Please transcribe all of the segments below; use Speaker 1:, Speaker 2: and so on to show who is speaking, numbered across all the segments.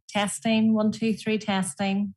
Speaker 1: Testing, 1, 2, 3, testing.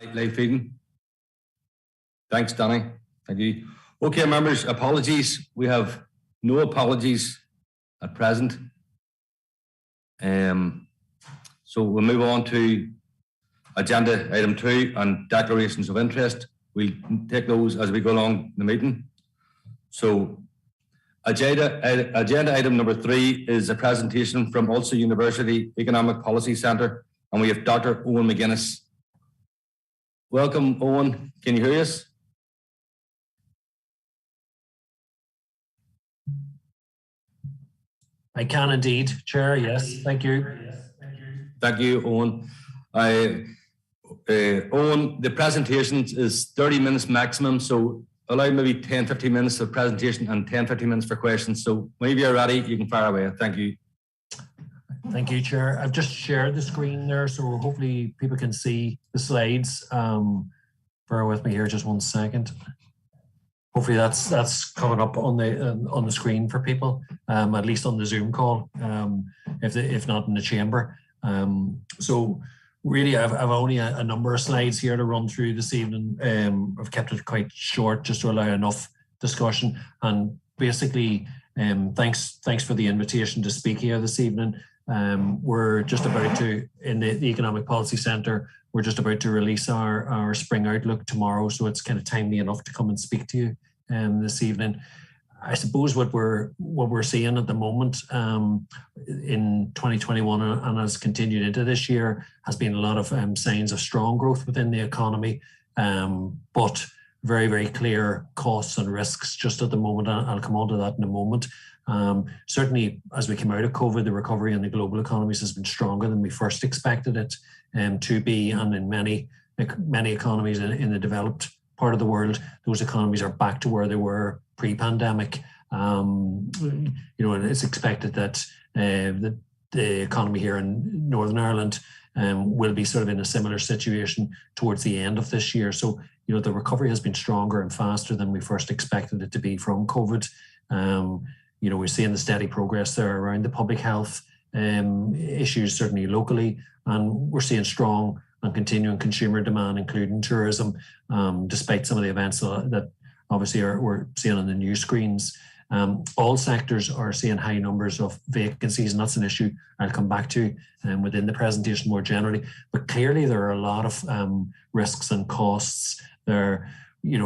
Speaker 2: Live feeding. Thanks, Danny. Thank you. Okay, members, apologies. We have no apologies at present. So we'll move on to agenda item 2 and declarations of interest. We'll take those as we go along the meeting. So agenda item number 3 is a presentation from Ulster University Economic Policy Centre, and we have Dr. Owen McGuinness. Welcome, Owen. Can you hear us?
Speaker 3: I can indeed, Chair. Yes, thank you.
Speaker 2: Thank you, Owen. Owen, the presentation is 30 minutes maximum, so allow maybe 10-15 minutes of presentation and 10-15 minutes for questions. So whenever you're ready, you can fire away. Thank you.
Speaker 3: Thank you, Chair. I've just shared the screen there, so hopefully people can see the slides. Bear with me here just 1 second. Hopefully that's coming up on the screen for people, at least on the Zoom call, if not in the chamber. So really, I've only a number of slides here to run through this evening. I've kept it quite short just to allow enough discussion. And basically, thanks for the invitation to speak here this evening. We're just about to, in the Economic Policy Centre, we're just about to release our spring outlook tomorrow, so it's kind of timely enough to come and speak to you this evening. I suppose what we're seeing at the moment in 2021 and has continued into this year has been a lot of signs of strong growth within the economy, but very, very clear costs and risks just at the moment. I'll come on to that in a moment. Certainly, as we come out of COVID, the recovery in the global economies has been stronger than we first expected it to be, and in many economies in the developed part of the world, those economies are back to where they were pre-pandemic. And it's expected that the economy here in Northern Ireland will be sort of in a similar situation towards the end of this year. So, the recovery has been stronger and faster than we first expected it to be from COVID. We're seeing the steady progress there around the public health issues, certainly locally, and we're seeing strong and continuing consumer demand, including tourism, despite some of the events that obviously we're seeing on the news screens. All sectors are seeing high numbers of vacancies, and that's an issue I'll come back to within the presentation more generally. But clearly there are a lot of risks and costs there.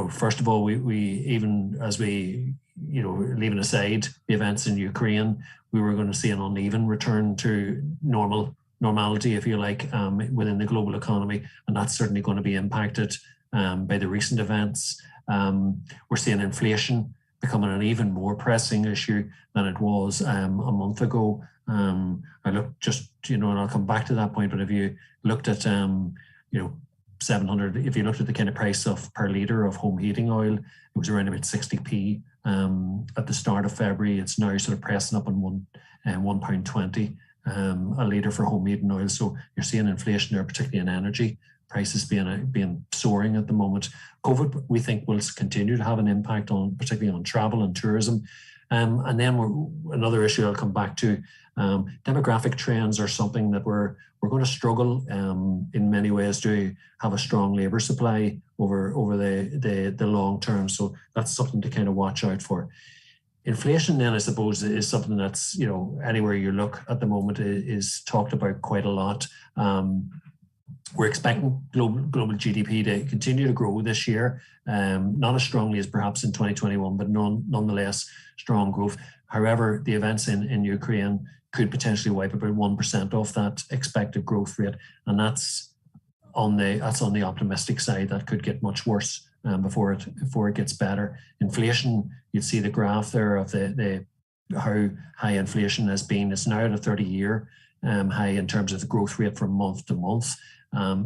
Speaker 3: First of all, we even as we, leaving aside the events in Ukraine, we were going to see an uneven return to normality, if you like, within the global economy, and that's certainly going to be impacted by the recent events. We're seeing inflation becoming an even more pressing issue than it was a month ago. I looked just, and I'll come back to that point, but if you looked at, 700, if you looked at the kind of price per litre of home heating oil, it was around about 60p at the start of February. It's now sort of pressing up on £1.20 a litre for home heating oil. So you're seeing inflation there, particularly in energy prices being soaring at the moment. COVID, we think, will continue to have an impact particularly on travel and tourism. And then another issue I'll come back to. Demographic trends are something that we're going to struggle in many ways to have a strong labour supply over the long term. So that's something to kind of watch out for. Inflation then, I suppose, is something that's, anywhere you look at the moment is talked about quite a lot. We're expecting global GDP to continue to grow this year, not as strongly as perhaps in 2021, but nonetheless strong growth. However, the events in Ukraine could potentially wipe about 1% off that expected growth rate, and that's on the optimistic side. That could get much worse before it gets better. Inflation, you'd see the graph there of the how high inflation has been. It's now at a 30-year high in terms of the growth rate from month to month,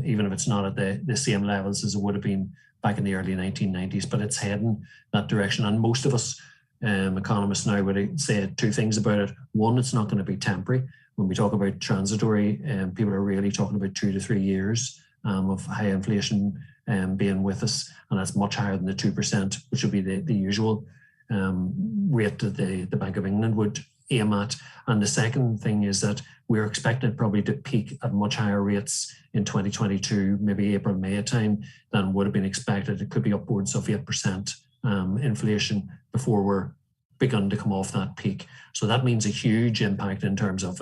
Speaker 3: even if it's not at the same levels as it would have been back in the early 1990s, but it's heading that direction. And most of us economists now would say two things about it. One, it's not going to be temporary. When we talk about transitory, people are really talking about 2 to 3 years of high inflation being with us, and that's much higher than the 2%, which would be the usual rate that the Bank of England would aim at. And the second thing is that we're expecting it probably to peak at much higher rates in 2022, maybe April, May time, than would have been expected. It could be upwards of 8% inflation before we're begun to come off that peak. So that means a huge impact in terms of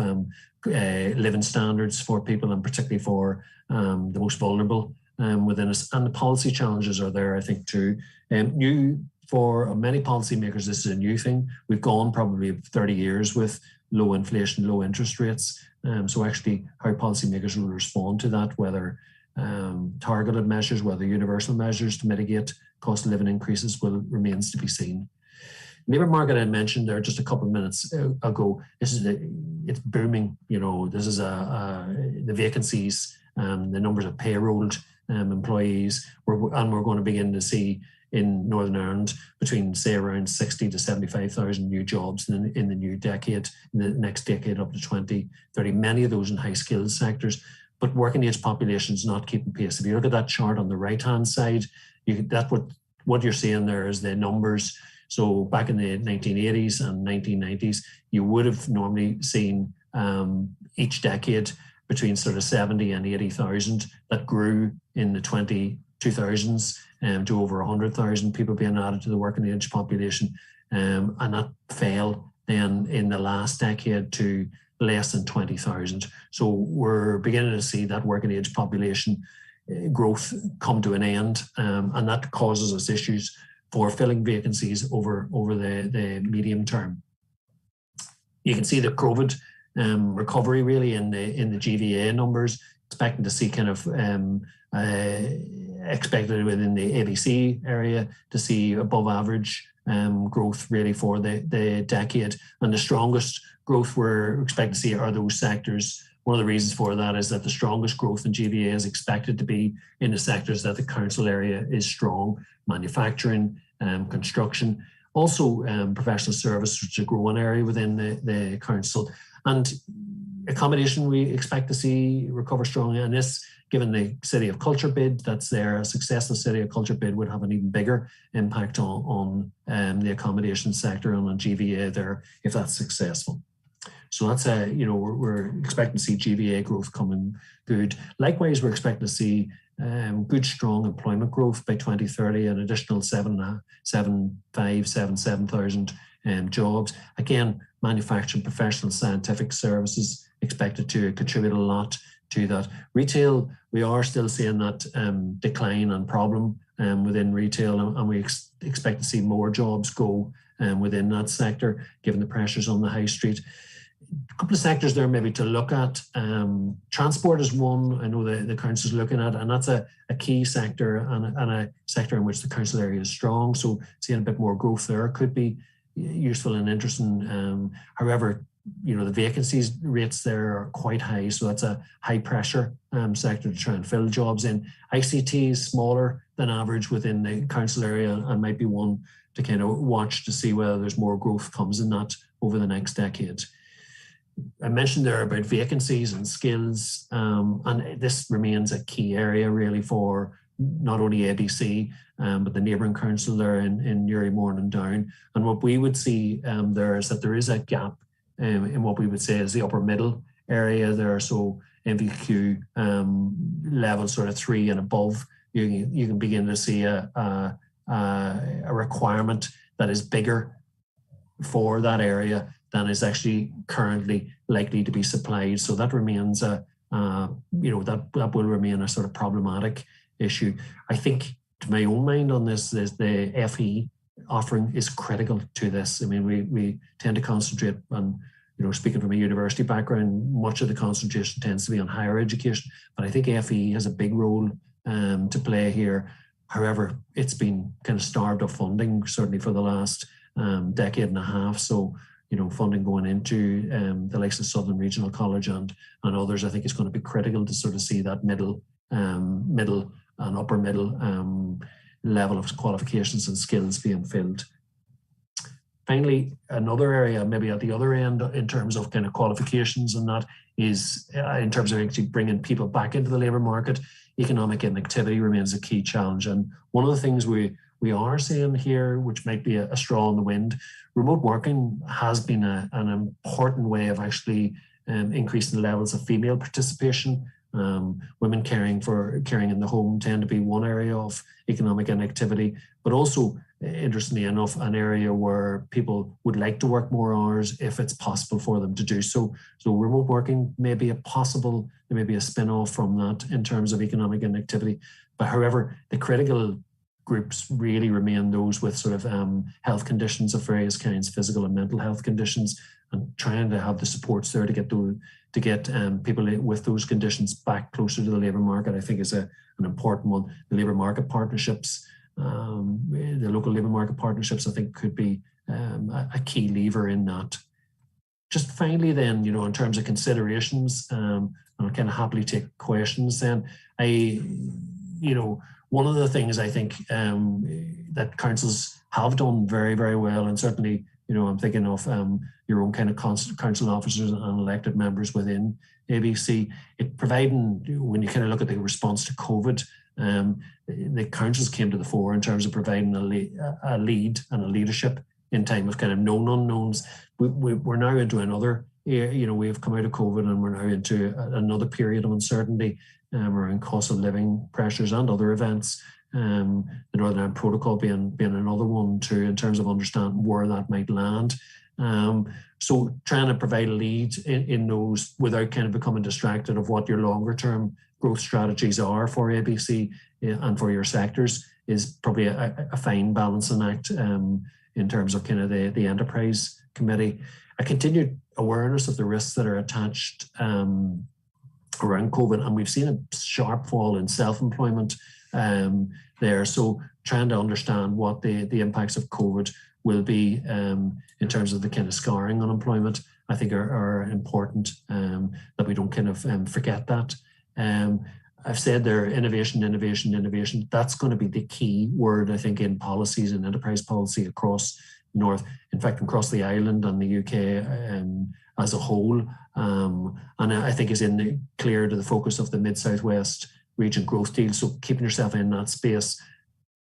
Speaker 3: living standards for people, and particularly for the most vulnerable within us. And the policy challenges are there, I think, too. For many policymakers, this is a new thing. We've gone probably 30 years with low inflation, low interest rates. So actually how policymakers will respond to that, whether targeted measures, whether universal measures to mitigate cost of living increases, remains to be seen. Labour market I mentioned there just a couple of minutes ago. It's booming. This is the vacancies, the numbers of payrolled employees, and we're going to begin to see in Northern Ireland between, say, around 60 to 75,000 new jobs in the new decade, in the next decade up to 2030. Many of those in high skilled sectors, but working age population is not keeping pace. If you look at that chart on the right hand side, what you're seeing there is the numbers. So back in the 1980s and 1990s, you would have normally seen each decade between sort of 70 and 80,000. That grew in the 2000s to over 100,000 people being added to the working age population. And that fell then in the last decade to less than 20,000. So we're beginning to see that working age population growth come to an end. And that causes us issues for filling vacancies over the medium term. You can see the COVID recovery really in the GVA numbers, expecting to see kind of expected within the ABC area to see above average growth really for the decade. And the strongest growth we're expecting to see are those sectors. One of the reasons for that is that the strongest growth in GVA is expected to be in the sectors that the council area is strong: manufacturing, construction, also professional service, which is a growing area within the council. And accommodation we expect to see recover strongly. And this, given the City of Culture bid that's there, a successful City of Culture bid would have an even bigger impact on the accommodation sector and on GVA there if that's successful. So that's we're expecting to see GVA growth coming good. Likewise, we're expecting to see good, strong employment growth by 2030, an additional 7,000 jobs. Again, manufacturing, professional, scientific services expected to contribute a lot to that. Retail, we are still seeing that decline and problem within retail, and we expect to see more jobs go within that sector, given the pressures on the high street. A couple of sectors there maybe to look at. Transport is one I know the council is looking at, and that's a key sector and a sector in which the council area is strong. So seeing a bit more growth there could be useful and interesting. However, the vacancies rates there are quite high, so that's a high pressure sector to try and fill jobs in. ICT is smaller than average within the council area and might be one to kind of watch to see whether there's more growth comes in that over the next decade. I mentioned there about vacancies and skills, and this remains a key area really for not only ABC, but the neighbouring council there in Newry, Mourne and Down. And what we would see there is that there is a gap in what we would say is the upper middle area there. So MVQ level sort of 3 and above, you can begin to see a requirement that is bigger for that area than is actually currently likely to be supplied. So that remains that will remain a sort of problematic issue. I think, to my own mind on this, is the FE offering is critical to this. I mean, we tend to concentrate on, speaking from a university background, much of the concentration tends to be on higher education, but I think FE has a big role to play here. However, it's been kind of starved of funding, certainly for the last decade and a half. So, funding going into the likes of Southern Regional College and others, I think is going to be critical to sort of see that middle and upper middle level of qualifications and skills being filled. Finally, another area maybe at the other end in terms of kind of qualifications, and that is in terms of actually bringing people back into the labour market. Economic inactivity remains a key challenge, and one of the things we we are seeing here, which might be a straw in the wind, remote working has been an important way of actually increasing the levels of female participation. Women caring in the home tend to be one area of economic inactivity, but also, interestingly enough, an area where people would like to work more hours if it's possible for them to do so. So remote working may be there may be a spin-off from that in terms of economic inactivity. But however, the critical groups really remain those with sort of health conditions of various kinds, physical and mental health conditions, and trying to have the supports there to get people with those conditions back closer to the labour market, I think is an important one. The labour market partnerships, the local labour market partnerships, I think could be a key lever in that. Just finally then, in terms of considerations, I'll kind of happily take questions then. One of the things I think that councils have done very, very well, and certainly, I'm thinking of your own kind of council officers and elected members within ABC, when you kind of look at the response to COVID, the councils came to the fore in terms of providing a lead and a leadership in time of kind of known unknowns. We're now into another, we've come out of COVID and we're now into another period of uncertainty around cost of living pressures and other events. The Northern Ireland Protocol being another one too, in terms of understanding where that might land. So trying to provide a lead in those without kind of becoming distracted of what your longer term growth strategies are for ABC and for your sectors is probably a fine balancing act in terms of kind of the enterprise committee. A continued awareness of the risks that are attached around COVID, and we've seen a sharp fall in self-employment there. So trying to understand what the impacts of COVID will be in terms of the kind of scarring on employment, I think are important, that we don't kind of forget that. I've said there, innovation. That's going to be the key word, I think, in policies and enterprise policy across the North, in fact, across the island and the UK as a whole. And I think is clear to the focus of the Mid-Southwest region growth deal. So keeping yourself in that space,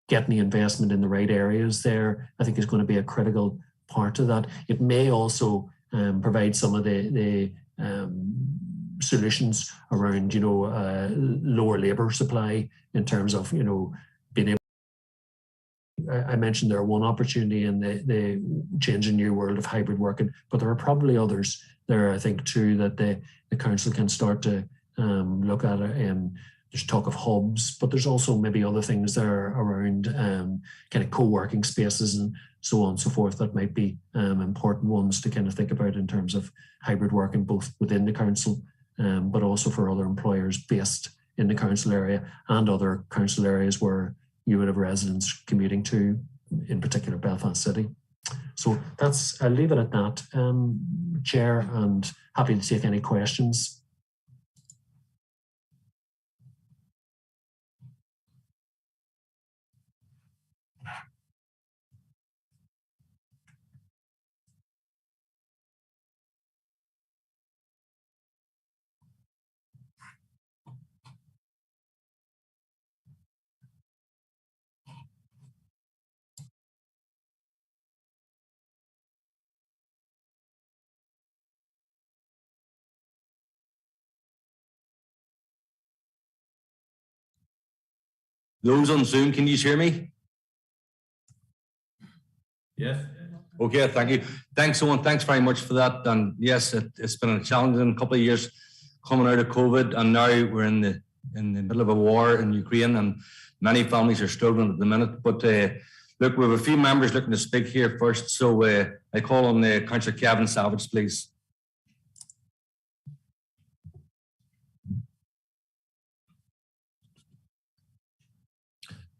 Speaker 3: getting the investment in the right areas there, I think is going to be a critical part of that. It may also provide some of the solutions around, lower labour supply in terms of, being able. I mentioned there one opportunity in the changing new world of hybrid working, but there are probably others there, I think, too, that the council can start to look at it. There's talk of hubs, but there's also maybe other things there around kind of co-working spaces and so on and so forth that might be important ones to kind of think about in terms of hybrid working, both within the council, but also for other employers based in the council area and other council areas where you would have residents commuting to, in particular Belfast City. So I'll leave it at that, Chair, and happy to take any questions.
Speaker 2: Those on Zoom, can you hear me?
Speaker 4: Yes.
Speaker 2: Okay, thank you. Thanks, Owen. Thanks very much for that. And yes, it's been a challenging couple of years coming out of COVID, and now we're in the middle of a war in Ukraine, and many families are struggling at the minute. But look, we have a few members looking to speak here first, so I call on Councillor Kevin Savage, please.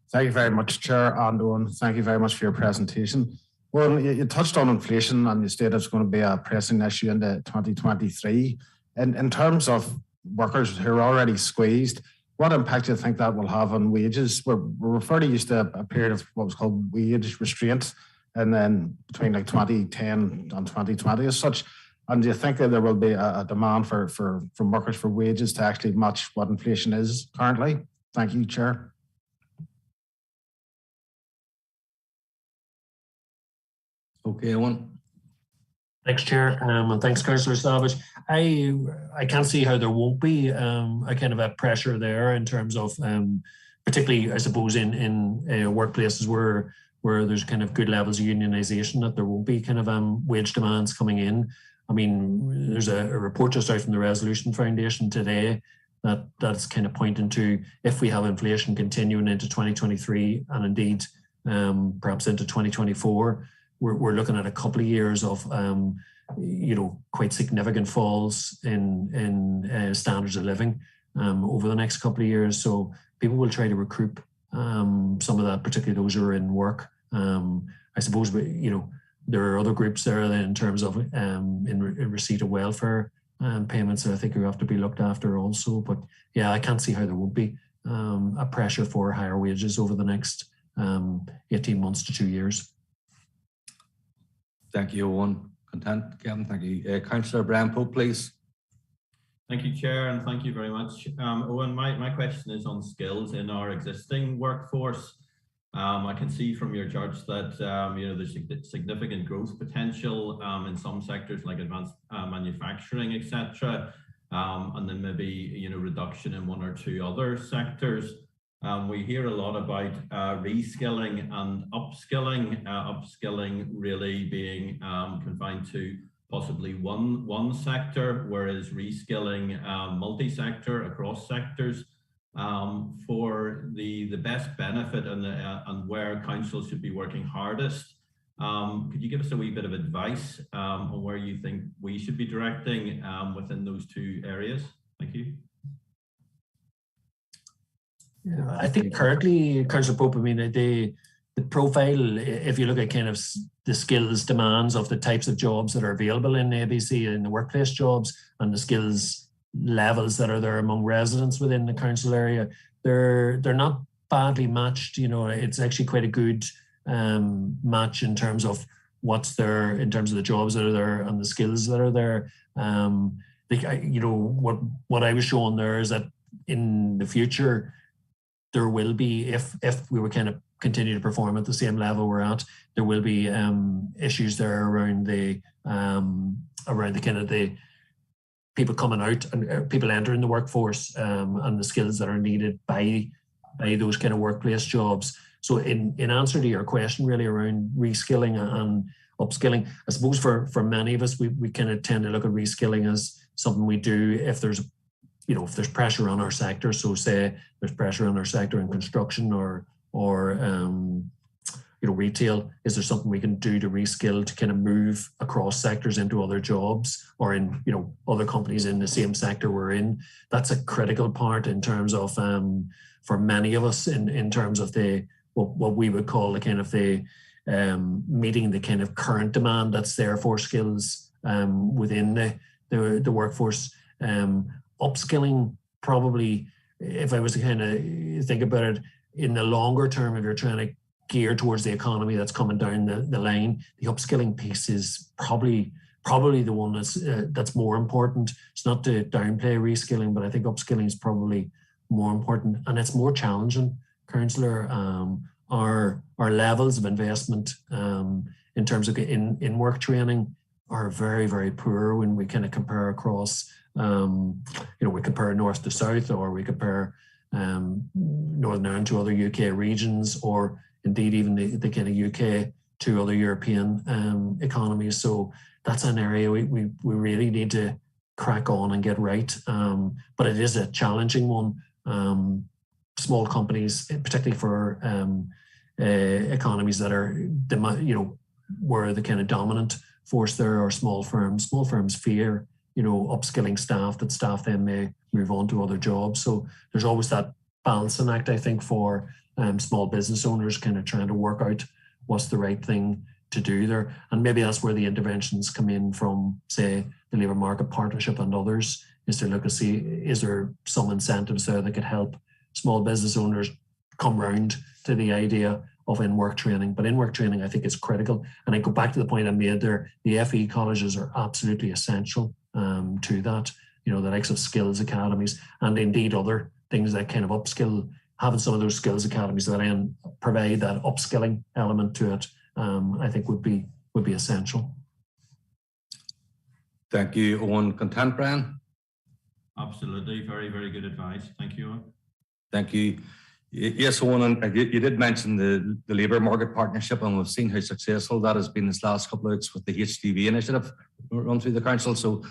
Speaker 4: Thank you very much, Chair, and Owen. Thank you very much for your presentation. Well, you touched on inflation and you stated it's going to be a pressing issue into 2023. In terms of workers who are already squeezed, what impact do you think that will have on wages? We're fairly used to a period of what was called wage restraint, and then between like 2010 and 2020 as such. And do you think that there will be a demand from workers for wages to actually match what inflation is currently? Thank you, Chair.
Speaker 2: Okay, Owen.
Speaker 3: Thanks, Chair, and thanks, Councillor Savage. I can't see how there won't be a kind of a pressure there in terms of, particularly, I suppose, in workplaces where there's kind of good levels of unionisation, that there won't be kind of wage demands coming in. I mean, there's a report just out from the Resolution Foundation today that's kind of pointing to, if we have inflation continuing into 2023 and indeed perhaps into 2024, we're looking at a couple of years of quite significant falls in standards of living over the next couple of years. So people will try to recoup some of that, particularly those who are in work. I suppose, there are other groups there in terms of in receipt of welfare payments that I think have to be looked after also. But yeah, I can't see how there won't be a pressure for higher wages over the next 18 months to 2 years.
Speaker 2: Thank you, Owen. Content, Kevin. Thank you. Councillor Brian Pope, please.
Speaker 5: Thank you, Chair, and thank you very much. Owen, my question is on skills in our existing workforce. I can see from your charts that there's significant growth potential in some sectors like advanced manufacturing, etc., and then maybe reduction in one or two other sectors. We hear a lot about reskilling and upskilling. Upskilling really being confined to possibly one sector, whereas reskilling multi-sector across sectors. For the best benefit and where councils should be working hardest, could you give us a wee bit of advice on where you think we should be directing within those two areas? Thank you.
Speaker 3: Yeah, I think currently, Councillor Pope, I mean, the profile, if you look at kind of the skills demands of the types of jobs that are available in ABC, in the workplace jobs, and the skills levels that are there among residents within the council area, they're not badly matched. It's actually quite a good match in terms of what's there, in terms of the jobs that are there and the skills that are there. What I was showing there is that in the future, there will be, if we were kind of continue to perform at the same level we're at, there will be issues there around the kind of the people coming out and people entering the workforce and the skills that are needed by those kind of workplace jobs. So in answer to your question really around reskilling and upskilling, I suppose for many of us, we kind of tend to look at reskilling as something we do if there's pressure on our sector. So say there's pressure on our sector in construction or retail, is there something we can do to reskill to kind of move across sectors into other jobs or in other companies in the same sector we're in? That's a critical part in terms of for many of us in terms of what we would call the kind of the meeting the kind of current demand that's there for skills within the workforce. Upskilling probably, if I was to kind of think about it in the longer term, if you're trying to gear towards the economy that's coming down the line, the upskilling piece is probably the one that's more important. It's not to downplay reskilling, but I think upskilling is probably more important and it's more challenging. Councillor, our levels of investment in terms of in work training are very, very poor when we kind of compare across. We compare north to south, or we compare Northern Ireland to other UK regions, or indeed even the kind of UK to other European economies. So that's an area we really need to crack on and get right. But it is a challenging one. Small companies, particularly for economies that are, where the kind of dominant force there are small firms. Small firms fear upskilling staff, that staff then may move on to other jobs. So there's always that balancing act, I think, for small business owners kind of trying to work out what's the right thing to do there. And maybe that's where the interventions come in from, say, the Labour Market Partnership and others, is to look and see, is there some incentives there that could help small business owners come round to the idea of in-work training. But in-work training, I think, is critical. And I go back to the point I made there, the FE colleges are absolutely essential to that, the likes of skills academies and indeed other things that kind of upskill, having some of those skills academies that then provide that upskilling element to it, I think would be be essential.
Speaker 2: Thank you, Owen. Content, Brian?
Speaker 5: Absolutely. Very, very good advice. Thank you, Owen.
Speaker 2: Thank you. Yes, Owen, and you did mention the labour market partnership, and we've seen how successful that has been this last couple of weeks with the HDV initiative run through the council. So,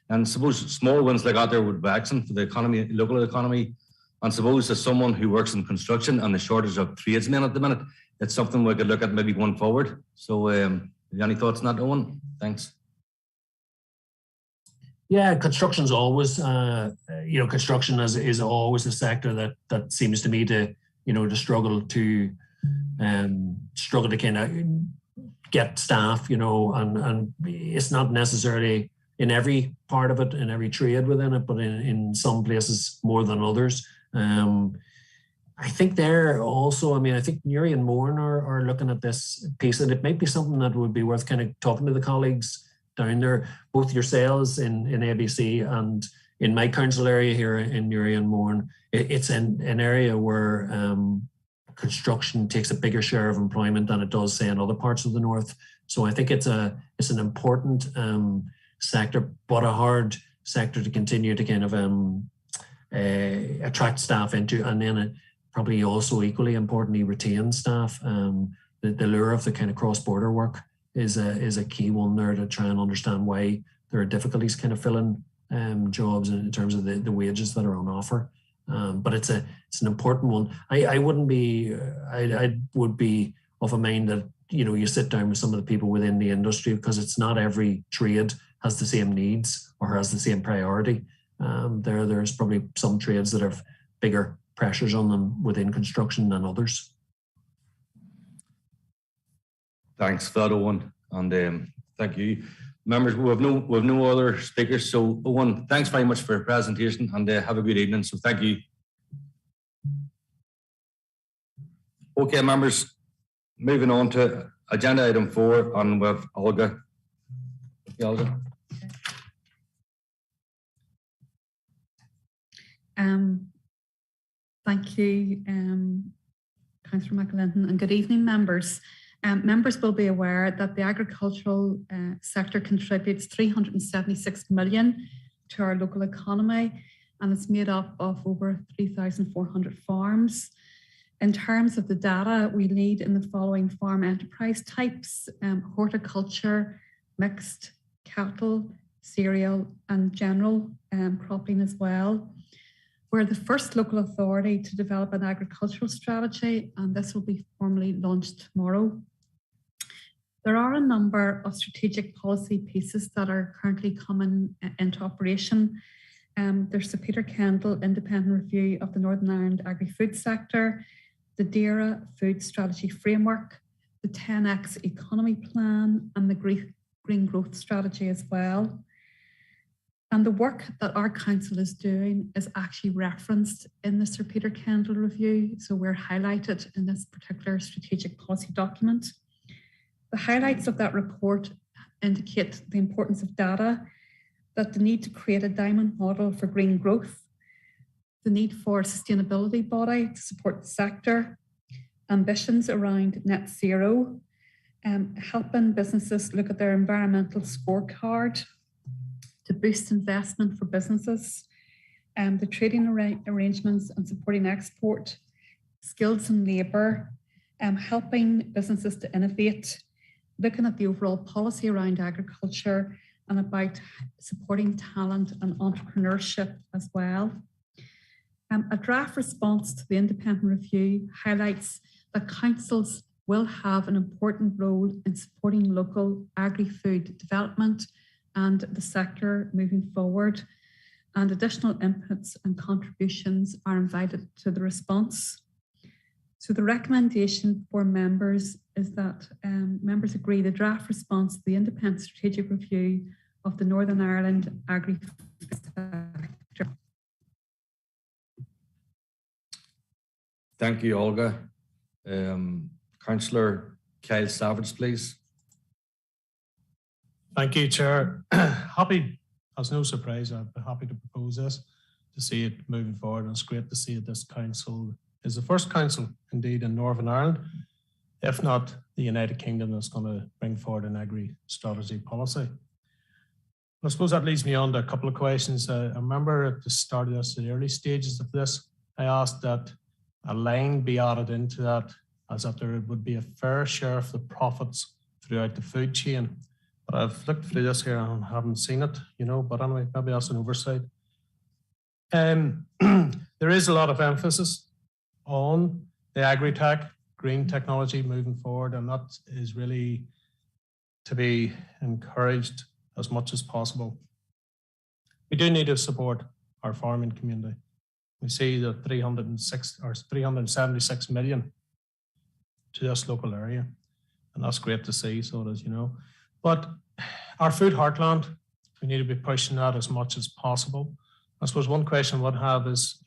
Speaker 2: and suppose small wins like that there would be excellent for the economy, local economy. And suppose as someone who works in construction and the shortage of tradesmen at the minute, it's something we could look at maybe going forward. So, any thoughts on that, Owen? Thanks.
Speaker 3: Yeah, construction's always, construction is always a sector that seems to me to struggle to kind of get staff, and it's not necessarily in every part of it, in every trade within it, but in some places more than others. I think they're also, I think Newry and Mourne are looking at this piece, and it might be something that would be worth kind of talking to the colleagues down there, both yourselves in ABC and in my council area here in Newry and Mourne. It's an area where construction takes a bigger share of employment than it does, say, in other parts of the north. So I think it's an important sector, but a hard sector to continue to kind of attract staff into, and then probably also equally importantly retain staff. The lure of the kind of cross-border work is a key one there, to try and understand why there are difficulties kind of filling jobs in terms of the wages that are on offer. But it's an important one. I would be of a mind that you sit down with some of the people within the industry, because it's not every trade has the same needs or has the same priority. There's probably some trades that have bigger pressures on them within construction than others.
Speaker 2: Thanks for that, Owen, and thank you. Members, we have no other speakers, so Owen, thanks very much for your presentation, and have a good evening, so thank you. Okay, members, moving on to agenda item 4, and with Olga. Olga.
Speaker 6: Thank you, Councillor McAlinton, and good evening, members. Members will be aware that the agricultural sector contributes 376 million to our local economy, and it's made up of over 3,400 farms. In terms of the data, we lead in the following farm enterprise types: horticulture, mixed, cattle, cereal, and general cropping as well. We're the first local authority to develop an agricultural strategy, and this will be formally launched tomorrow. There are a number of strategic policy pieces that are currently coming into operation. There's the Peter Kendall Independent Review of the Northern Ireland Agri-Food Sector, the Daira Food Strategy Framework, the 10X Economy Plan, and the Green Growth Strategy as well. And the work that our council is doing is actually referenced in the Sir Peter Kendall Review, so we're highlighted in this particular strategic policy document. The highlights of that report indicate the importance of data, that the need to create a diamond model for green growth, the need for a sustainability body to support the sector, ambitions around net zero, helping businesses look at their environmental scorecard, to boost investment for businesses, the trading arrangements and supporting export, skills and labour, helping businesses to innovate, looking at the overall policy around agriculture, and about supporting talent and entrepreneurship as well. A draft response to the independent review highlights that councils will have an important role in supporting local agri-food development and the sector moving forward, and additional inputs and contributions are invited to the response. So the recommendation for members is that members agree the draft response to the independent strategic review of the Northern Ireland Agri-Food Sector.
Speaker 2: Thank you, Olga. Councillor Kyle Savage, please.
Speaker 7: Thank you, Chair. Happy, as no surprise, I'd be happy to propose this, to see it moving forward. And it's great to see that this council is the first council, indeed, in Northern Ireland If not, the United Kingdom is going to bring forward an agri-strategy policy. I suppose that leads me on to a couple of questions. I remember at the start of this, the early stages of this, I asked that a line be added into that as that there would be a fair share of the profits throughout the food chain. But I've looked through this here and haven't seen it, but anyway, maybe that's an oversight. There is a lot of emphasis on the agri-tech, green technology moving forward, and that is really to be encouraged as much as possible. We do need to support our farming community. We see the 376 million to this local area, and that's great to see, so it is, But our food heartland, we need to be pushing that as much as possible. I suppose one question I would have is,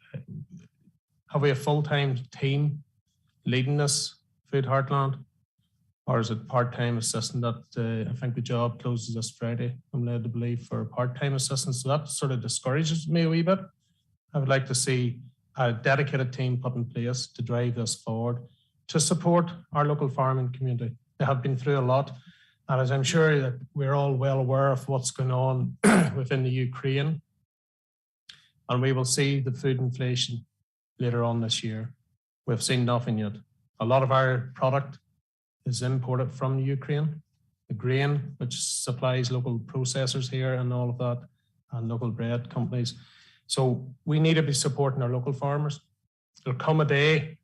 Speaker 7: have we a full-time team leading this food heartland? Or is it part-time assistant that I think the job closes this Friday, I'm led to believe, for part-time assistants. So that sort of discourages me a wee bit. I would like to see a dedicated team put in place to drive this forward, to support our local farming community. They have been through a lot. And as I'm sure that we're all well aware of what's going on within the Ukraine, and we will see the food inflation later on this year. We've seen nothing yet. A lot of our product is imported from Ukraine, the grain, which supplies local processors here and all of that, and local bread companies. So we need to be supporting our local farmers. There'll come a day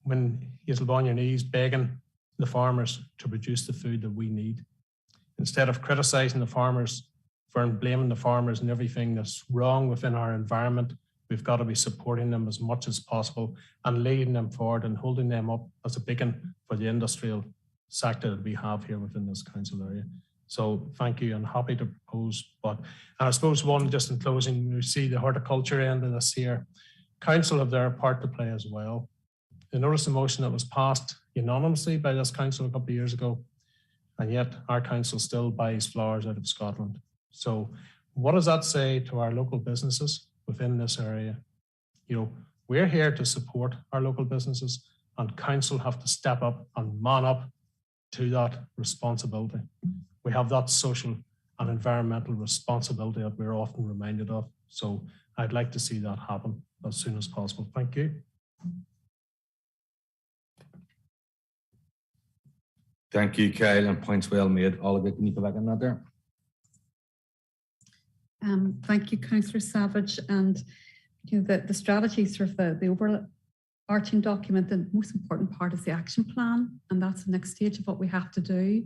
Speaker 7: when you'll be on your knees begging the farmers to produce the food that we need. Instead of criticizing the farmers for blaming the farmers and everything that's wrong within our environment, we've got to be supporting them as much as possible and leading them forward and holding them up as a beacon for the industrial sector that we have here within this council area. So thank you, and happy to propose. And I suppose one, just in closing, we see the horticulture end of this here. Council have their part to play as well. You notice the motion that was passed unanimously by this council a couple of years ago, and yet our council still buys flowers out of Scotland. So what does that say to our local businesses within this area? We're here to support our local businesses, and council have to step up and man up to that responsibility. We have that social and environmental responsibility that we're often reminded of. So I'd like to see that happen as soon as possible. Thank you.
Speaker 2: Thank you, Kyle, and points well made. Olga, can you go back on that there?
Speaker 6: Thank you, Councillor Savage. And the strategy, sort of the overarching document, the most important part is the action plan, and that's the next stage of what we have to do.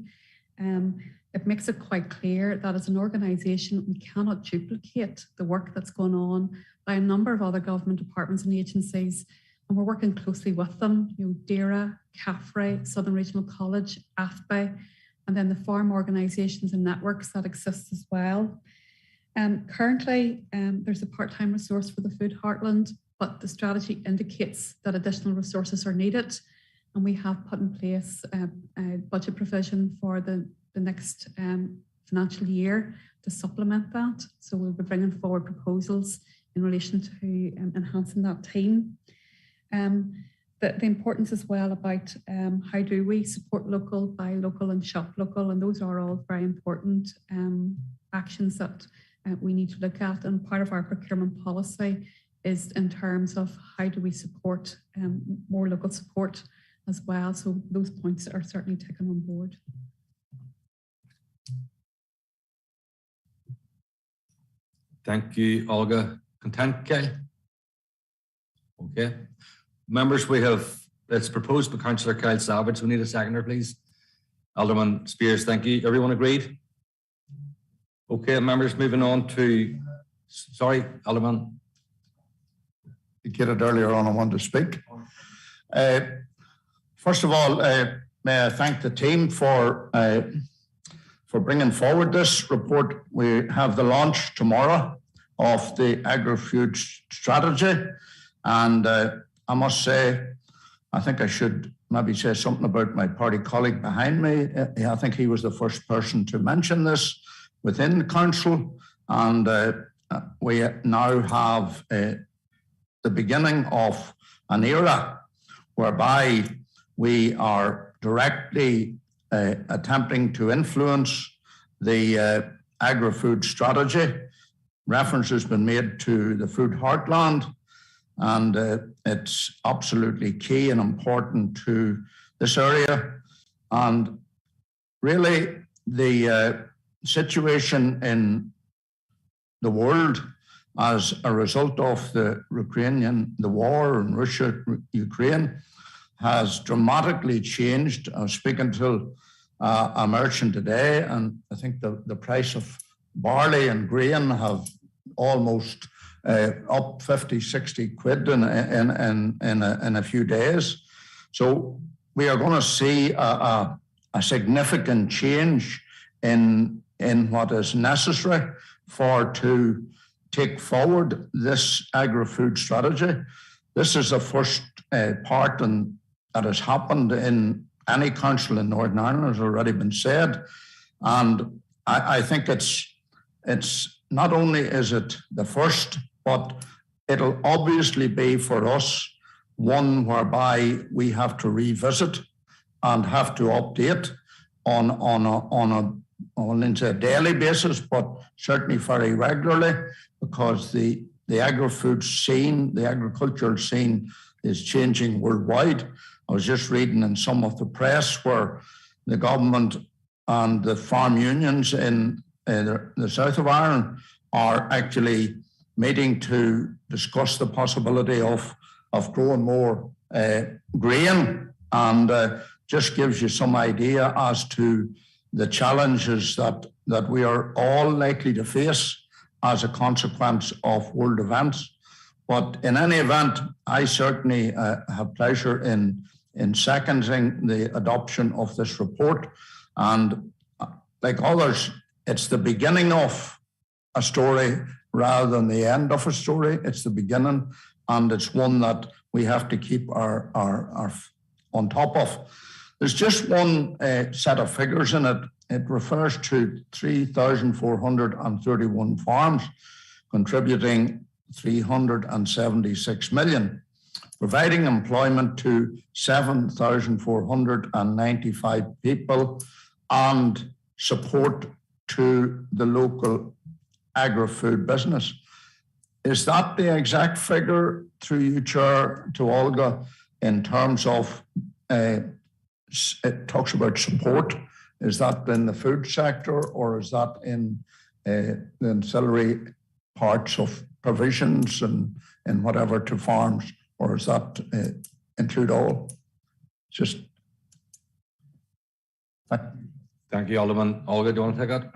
Speaker 6: It makes it quite clear that as an organisation, we cannot duplicate the work that's going on by a number of other government departments and agencies, and we're working closely with them. Daira, CAFRE, Southern Regional College, AFBE, and then the farm organisations and networks that exist as well. Currently, there's a part-time resource for the Food Heartland, but the strategy indicates that additional resources are needed, and we have put in place a budget provision for the next financial year to supplement that. So we'll be bringing forward proposals in relation to enhancing that team. The importance as well about how do we support local, buy local and shop local, and those are all very important actions that we need to look at, and part of our procurement policy is in terms of how do we support more local support as well. So those points are certainly taken on board.
Speaker 2: Thank you, Olga. Content, Kyle? Okay. Members, it's proposed by Councillor Kyle Savage. We need a seconder, please. Alderman Spears, thank you. Everyone agreed? Okay, members, moving on to, sorry, Alderman.
Speaker 8: Indicated earlier on I wanted to speak. First of all, may I thank the team for bringing forward this report. We have the launch tomorrow of the agri-food strategy, and I must say, I think I should maybe say something about my party colleague behind me. I think he was the first person to mention this within the council, and we now have the beginning of an era whereby we are directly attempting to influence the agri-food strategy. Reference has been made to the food heartland, and it's absolutely key and important to this area. And really, the situation in the world as a result of the war in Russia, Ukraine, has dramatically changed. I was speaking to a merchant today, and I think the price of barley and grain have almost up 50, 60 quid in a few days. So we are going to see a significant change in what is necessary to take forward this agri-food strategy. This is the first part that has happened in any council in Northern Ireland, has already been said. And I think it's not only is it the first, but it'll obviously be for us one whereby we have to revisit and have to update on a daily basis, but certainly very regularly, because the agri-food scene, the agricultural scene is changing worldwide. I was just reading in some of the press where the government and the farm unions in the south of Ireland are actually meeting to discuss the possibility of growing more grain, and just gives you some idea as to the challenges that we are all likely to face as a consequence of world events. But in any event, I certainly have pleasure in seconding the adoption of this report. And like others, it's the beginning of a story rather than the end of a story. It's the beginning, and it's one that we have to keep our on top of. There's just one set of figures in it. It refers to 3,431 farms contributing 376 million, providing employment to 7,495 people and support to the local agri-food business. Is that the exact figure, through you, Chair, to Olga, in terms of, it talks about support? Is that in the food sector, or is that in the ancillary parts of provisions and whatever to farms, or is that include all? Just.
Speaker 2: Thank you, Alderman. Olga, do you want to take that?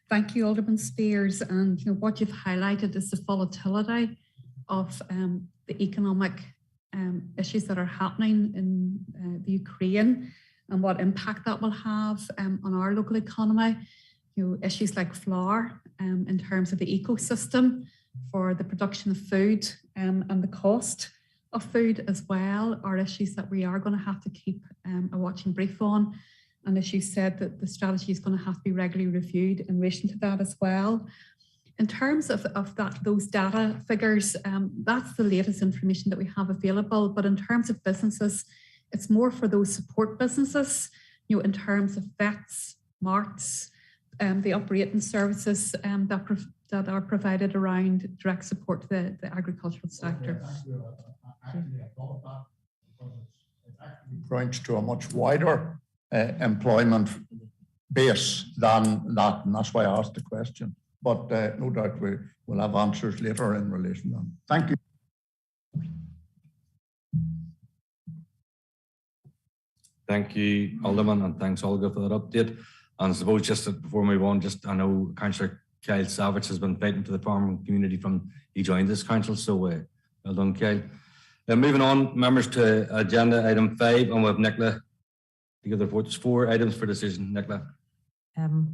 Speaker 6: Thank you, Alderman Spears. And what you've highlighted is the volatility of the economic issues that are happening in the Ukraine, and what impact that will have on our local economy. Issues like flour in terms of the ecosystem for the production of food and the cost of food as well are issues that we are going to have to keep a watching brief on. And as you said, that the strategy is going to have to be regularly reviewed in relation to that as well. In terms of those data figures, that's the latest information that we have available. But in terms of businesses, it's more for those support businesses, in terms of vets, marts, the operating services that are provided around direct support to the agricultural sector.
Speaker 8: Actually, I thought that because it actually points to a much wider employment base than that, and that's why I asked the question. But no doubt we will have answers later in relation to them. Thank you.
Speaker 2: Thank you, Alderman, and thanks, Olga, for that update. And I suppose just before we move on, I know Councillor Kyle Savage has been fighting for the farming community from he joined this council, so well done, Kyle. Moving on, members, to agenda item 5, and we have Nicola to give the reports. 4 items for decision. Nicola.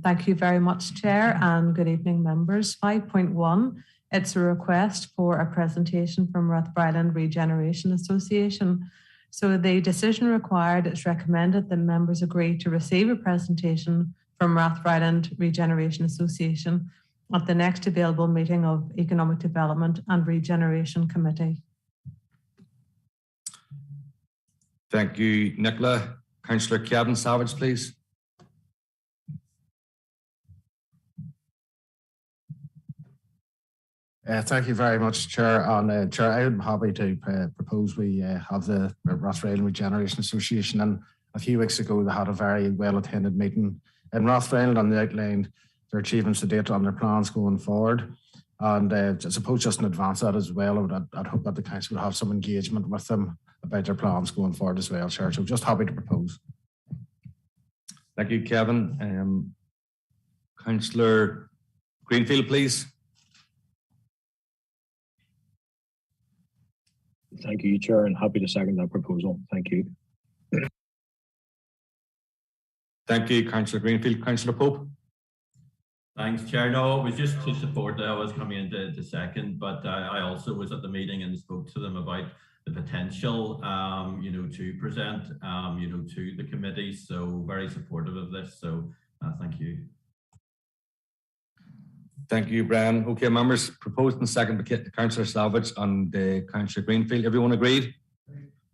Speaker 1: Thank you very much, Chair, and good evening, members. 5.1, it's a request for a presentation from Rathbryland Regeneration Association. So the decision required, it's recommended that members agree to receive a presentation from Rathbryland Regeneration Association at the next available meeting of Economic Development and Regeneration Committee.
Speaker 2: Thank you, Nicola. Councillor Kevin Savage, please.
Speaker 4: Thank you very much, Chair. And Chair, I'm happy to propose we have the Rathrail Regeneration Association. And a few weeks ago, they had a very well-attended meeting in Rathrail, and they outlined their achievements to date on their plans going forward. And I suppose just in advance of that as well, I'd hope that the council would have some engagement with them about their plans going forward as well, Chair. So just happy to propose.
Speaker 2: Thank you, Kevin. Councillor Greenfield, please.
Speaker 9: Thank you, Chair, and happy to second that proposal. Thank you.
Speaker 2: Thank you, Councillor Greenfield. Councillor Pope.
Speaker 5: Thanks, Chair. No, it was just to support that. I was coming into the second, but I also was at the meeting and spoke to them about the potential, to present, to the committee. So very supportive of this. So thank you.
Speaker 2: Thank you, Brian. Okay, members, proposed and second by Councillor Savage and Councillor Greenfield. Everyone agreed?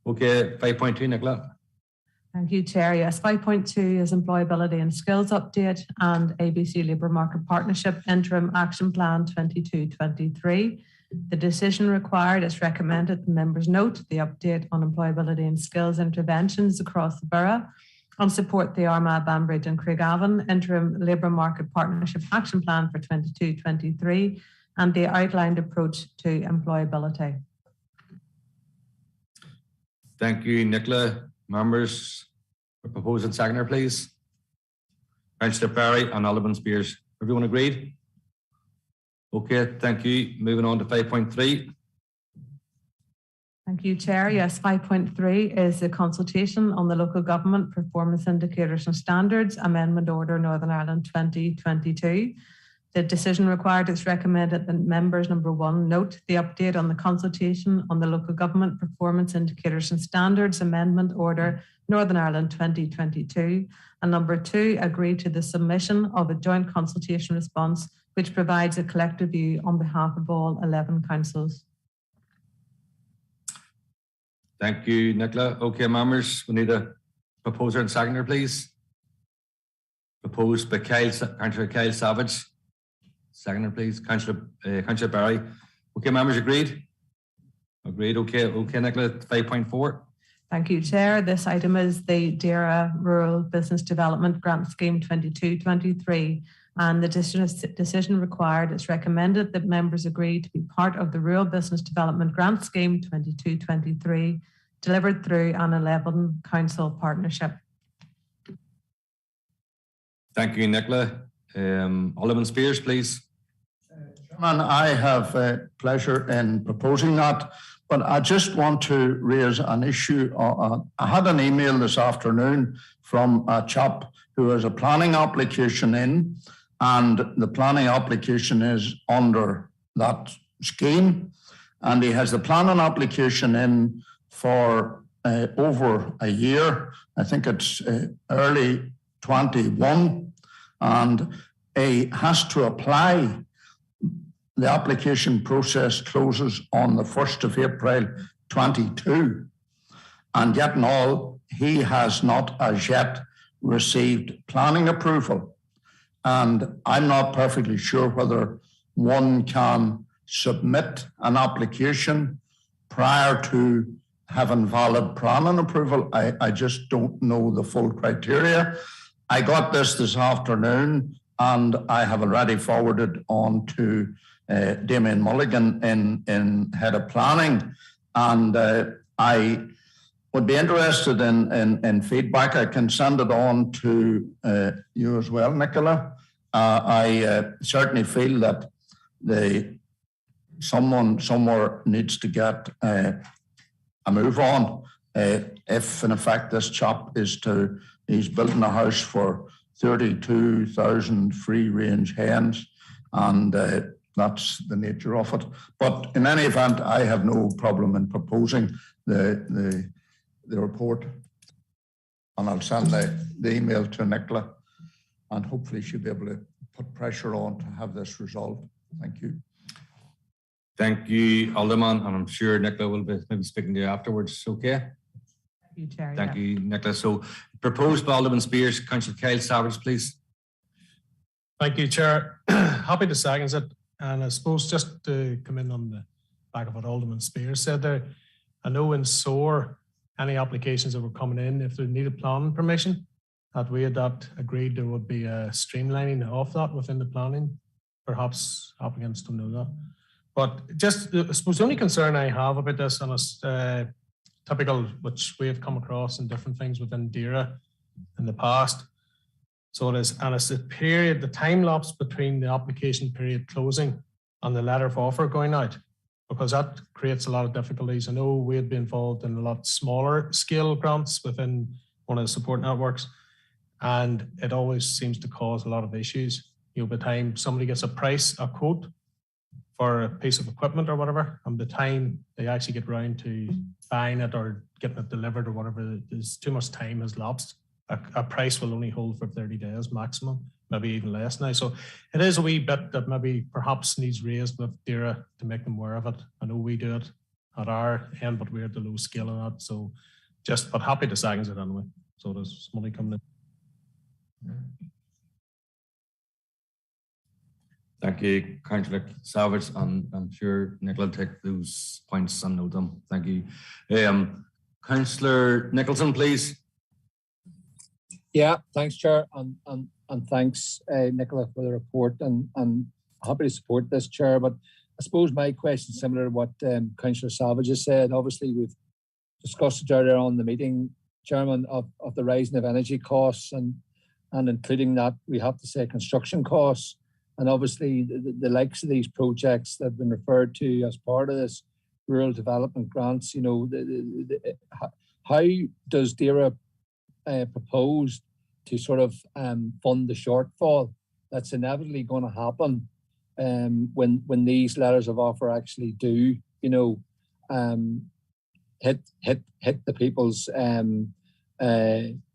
Speaker 2: Okay, 5.2, Nicola.
Speaker 1: Thank you, Chair. Yes, 5.2 is Employability and Skills Update and ABC Labour Market Partnership Interim Action Plan 22-23. The decision required is recommended the members note the update on employability and skills interventions across the borough and support the Armagh, Banbridge and Craigavon Interim Labour Market Partnership Action Plan for 22-23 and the outlined approach to employability.
Speaker 2: Thank you, Nicola. Members, propose and seconder, please. Councillor Barry and Alderman Spears. Everyone agreed? Okay, thank you. Moving on to 5.3.
Speaker 1: Thank you, Chair. Yes, 5.3 is the consultation on the local government performance indicators and standards, Amendment Order Northern Ireland 2022. The decision required is recommended that members, number one, note the update on the consultation on the local government performance indicators and standards, Amendment Order Northern Ireland 2022. And number two, agree to the submission of a joint consultation response which provides a collective view on behalf of all 11 councils.
Speaker 2: Thank you, Nicola. Okay, members, we need a proposer and seconder, please. Proposed by Councillor Kyle Savage. Seconder, please. Councillor Barry. Okay, members, agreed? Agreed. Okay, Nicola, 5.4.
Speaker 1: Thank you, Chair. This item is the Daira Rural Business Development Grant Scheme 22-23. And the decision required is recommended that members agree to be part of the Rural Business Development Grant Scheme 22-23, delivered through an 11 council partnership.
Speaker 2: Thank you, Nicola. Alderman Spears, please.
Speaker 8: Chairman, I have pleasure in proposing that, but I just want to raise an issue. I had an email this afternoon from a chap who has a planning application in, and the planning application is under that scheme, and he has the planning application in for over a year. I think it's early 21, and he has to apply. The application process closes on the 1st of April 22, and yet in all, he has not as yet received planning approval. And I'm not perfectly sure whether one can submit an application prior to having valid planning approval. I just don't know the full criteria. I got this afternoon, and I have already forwarded on to Damien Mulligan in head of planning. And I would be interested in feedback. I can send it on to you as well, Nicola. I certainly feel that someone somewhere needs to get a move on. If in effect this chap he's building a house for 32,000 free range hens, and that's the nature of it. But in any event, I have no problem in proposing the report, and I'll send the email to Nicola, and hopefully she'll be able to put pressure on to have this resolved. Thank you.
Speaker 2: Thank you, Alderman, and I'm sure Nicola will be maybe speaking to you afterwards. Okay.
Speaker 1: Thank you, Chair.
Speaker 2: Thank you, Nicola. So proposed by Alderman Spears, Councillor Kyle Savage, please.
Speaker 7: Thank you, Chair. Happy to second it. And I suppose just to come in on the back of what Alderman Spears said there, I know in SOAR, any applications that were coming in, if they needed planning permission, that we had agreed there would be a streamlining of that within the planning. Perhaps applicants don't know that. But just, I suppose the only concern I have about this, and it's typical, which we have come across in different things within Daira in the past. So it is, and it's the period, the time lapse between the application period closing and the letter of offer going out, because that creates a lot of difficulties. I know we had been involved in a lot smaller scale grants within one of the support networks, and it always seems to cause a lot of issues. You know, by the time somebody gets a quote for a piece of equipment or whatever, and by the time they actually get round to buying it or getting it delivered or whatever, there's too much time has lapsed. A price will only hold for 30 days maximum, maybe even less now. So it is a wee bit that maybe perhaps needs raised with Daira to make them aware of it. I know we do it at our end, but we're at the low scale on that. So just, but happy to second it anyway. So there's money coming in.
Speaker 2: Thank you, Councillor Savage, and I'm sure Nicola will take those points and note them. Thank you. Councillor Nicholson, please.
Speaker 9: Yeah, thanks, Chair, and thanks, Nicola, for the report, and happy to support this, Chair. But I suppose my question is similar to what Councillor Savage has said. Obviously, we've discussed it earlier on the meeting, Chairman, of the rising of energy costs, and including that, we have to say construction costs. And obviously, the likes of these projects that have been referred to as part of this rural development grants, you know, how does Daira propose to sort of fund the shortfall that's inevitably going to happen when these letters of offer actually do, you know, hit the people's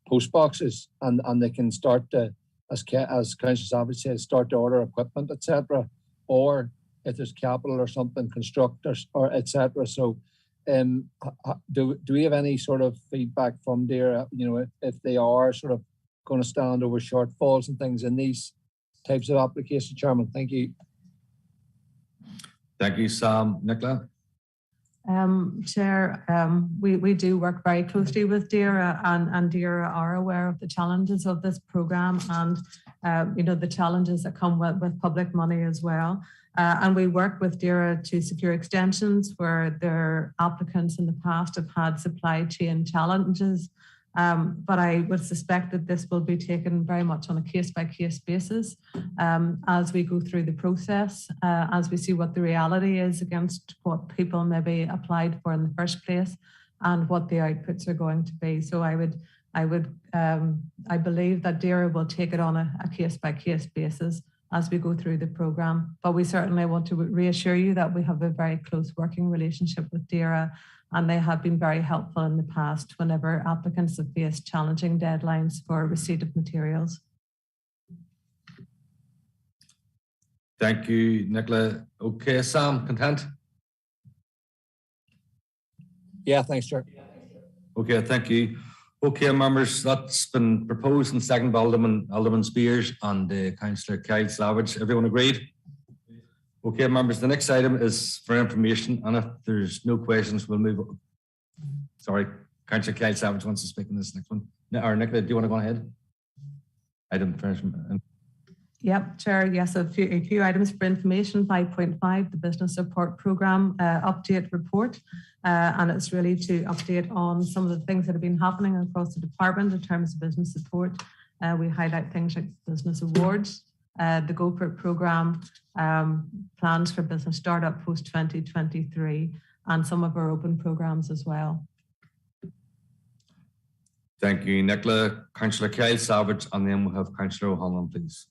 Speaker 9: post boxes, and they can start to, as Councillor Savage says, start to order equipment, etc. Or if there's capital or something, construct or etc. So, do we have any sort of feedback from Daira, you know, if they are sort of going to stand over shortfalls and things in these types of applications, Chairman? Thank you.
Speaker 2: Thank you, Sam. Nicola?
Speaker 1: Chair, we do work very closely with Daira, and Daira are aware of the challenges of this programme and you know, the challenges that come with public money as well. And we work with Daira to secure extensions where their applicants in the past have had supply chain challenges. But I would suspect that this will be taken very much on a case-by-case basis as we go through the process, as we see what the reality is against what people maybe applied for in the first place and what the outputs are going to be. So I believe that Daira will take it on a case-by-case basis as we go through the programme. But we certainly want to reassure you that we have a very close working relationship with Daira, and they have been very helpful in the past whenever applicants have faced challenging deadlines for receipt of materials.
Speaker 2: Thank you, Nicola. Okay, Sam, content?
Speaker 9: Yeah, thanks, Chair.
Speaker 2: Okay, thank you. Okay, members, that's been proposed and seconded by Alderman Spears and Councillor Kyle Savage. Everyone agreed? Okay, members, the next item is for information, and if there's no questions, we'll move on. Sorry, Councillor Kyle Savage wants to speak in this next one. Or Nicola, do you want to go ahead? Item for information.
Speaker 1: Yep, Chair, yes, a few items for information. 5.5, the Business Support Programme update report. And it's really to update on some of the things that have been happening across the department in terms of business support. We highlight things like business awards, the Go For It programme, plans for business startup post 2023, and some of our open programmes as well.
Speaker 2: Thank you, Nicola. Councillor Kyle Savage, and then we'll have Councillor O'Hanlon, please.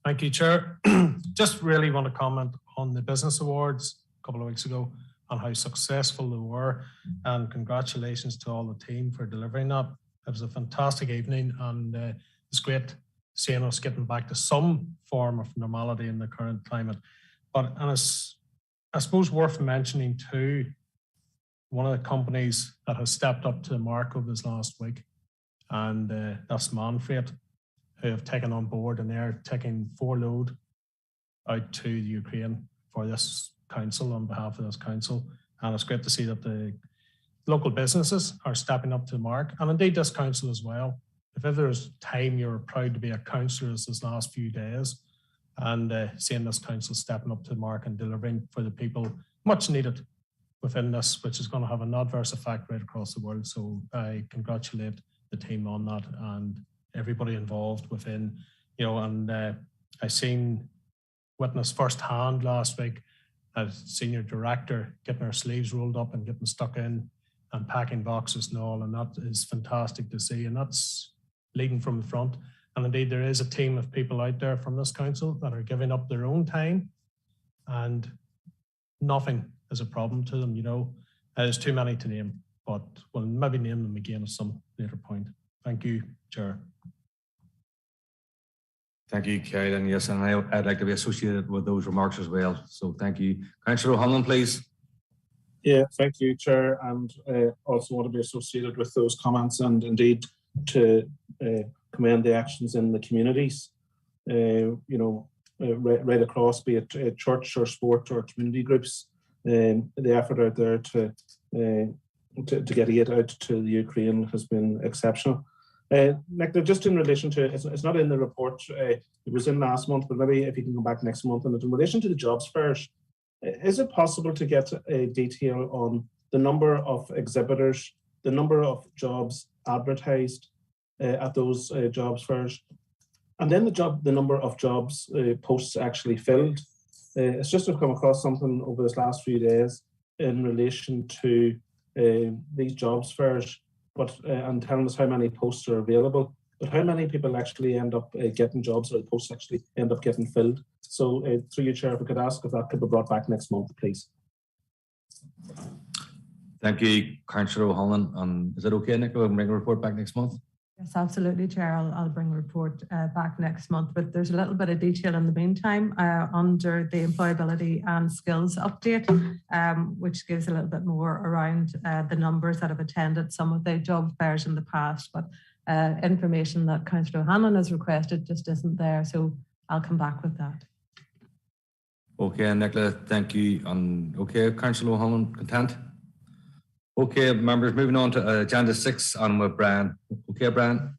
Speaker 7: Thank you, Chair. Just really want to comment on the business awards a couple of weeks ago and how successful they were. And congratulations to all the team for delivering that. It was a fantastic evening, and it's great seeing us getting back to some form of normality in the current climate. And as I suppose worth mentioning too, one of the companies that has stepped up to the mark over this last week, and that's Manfred, who have taken on board, and they're taking 4 load out to the Ukraine for this council, on behalf of this council. And it's great to see that the local businesses are stepping up to the mark, and indeed this council as well. If ever there's time you're proud to be a councillor this last few days, and seeing this council stepping up to the mark and delivering for the people, much needed within this, which is going to have an adverse effect right across the world. So I congratulate the team on that and everybody involved within, and I witnessed firsthand last week as senior director getting our sleeves rolled up and getting stuck in and packing boxes and all, and that is fantastic to see, and that's leading from the front. And indeed, there is a team of people out there from this council that are giving up their own time, and nothing is a problem to them. There's too many to name, but we'll maybe name them again at some later point. Thank you, Chair.
Speaker 2: Thank you, Kerry. And yes, and I'd like to be associated with those remarks as well. So thank you. Councillor O'Hanlon, please.
Speaker 10: Yeah, thank you, Chair, and also want to be associated with those comments, and indeed to commend the actions in the communities, right across, be it church or sport or community groups, the effort out there to get aid out to the Ukraine has been exceptional. Nicola, just in relation to, it's not in the report, it was in last month, but maybe if you can go back next month, and in relation to the jobs fairs, is it possible to get a detail on the number of exhibitors, the number of jobs advertised at those jobs fairs, and then the number of jobs posts actually filled? It's just I've come across something over this last few days in relation to these jobs fairs, but and telling us how many posts are available, but how many people actually end up getting jobs, or the posts actually end up getting filled. So through you, Chair, if we could ask if that could be brought back next month, please.
Speaker 2: Thank you, Councillor O'Hanlon. Is it okay, Nicola, to bring a report back next month?
Speaker 1: Yes, absolutely, Chair. I'll bring a report back next month, but there's a little bit of detail in the meantime under the employability and skills update, which gives a little bit more around the numbers that have attended some of the job fairs in the past, but information that Councillor O'Hanlon has requested just isn't there, so I'll come back with that.
Speaker 2: Okay, Nicola, thank you. Okay, Councillor O'Hanlon, content? Okay, members, moving on to agenda 6 on with Brian. Okay, Brian.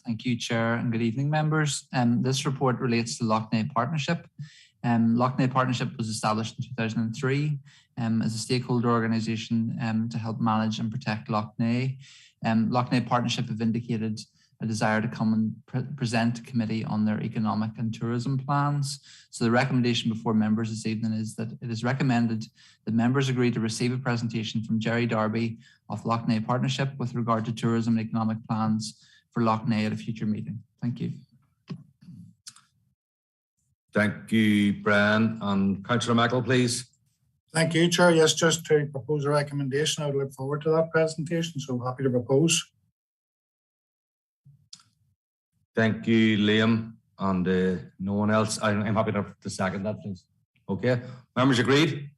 Speaker 11: Thank you, Chair, and good evening, members. This report relates to Loughnane Partnership. Loughnane Partnership was established in 2003 as a stakeholder organisation to help manage and protect Loughnane. Loughnane Partnership have indicated a desire to come and present to committee on their economic and tourism plans. So the recommendation before members this evening is that it is recommended that members agree to receive a presentation from Jerry Darby of Loughnane Partnership with regard to tourism and economic plans for Loughnane at a future meeting. Thank you.
Speaker 2: Thank you, Brian. And Councillor Mackle, please.
Speaker 12: Thank you, Chair. Yes, just to propose a recommendation. I would look forward to that presentation, so I'm happy to propose.
Speaker 2: Thank you, Liam, and no one else. I'm happy to second that, please. Okay, members agreed?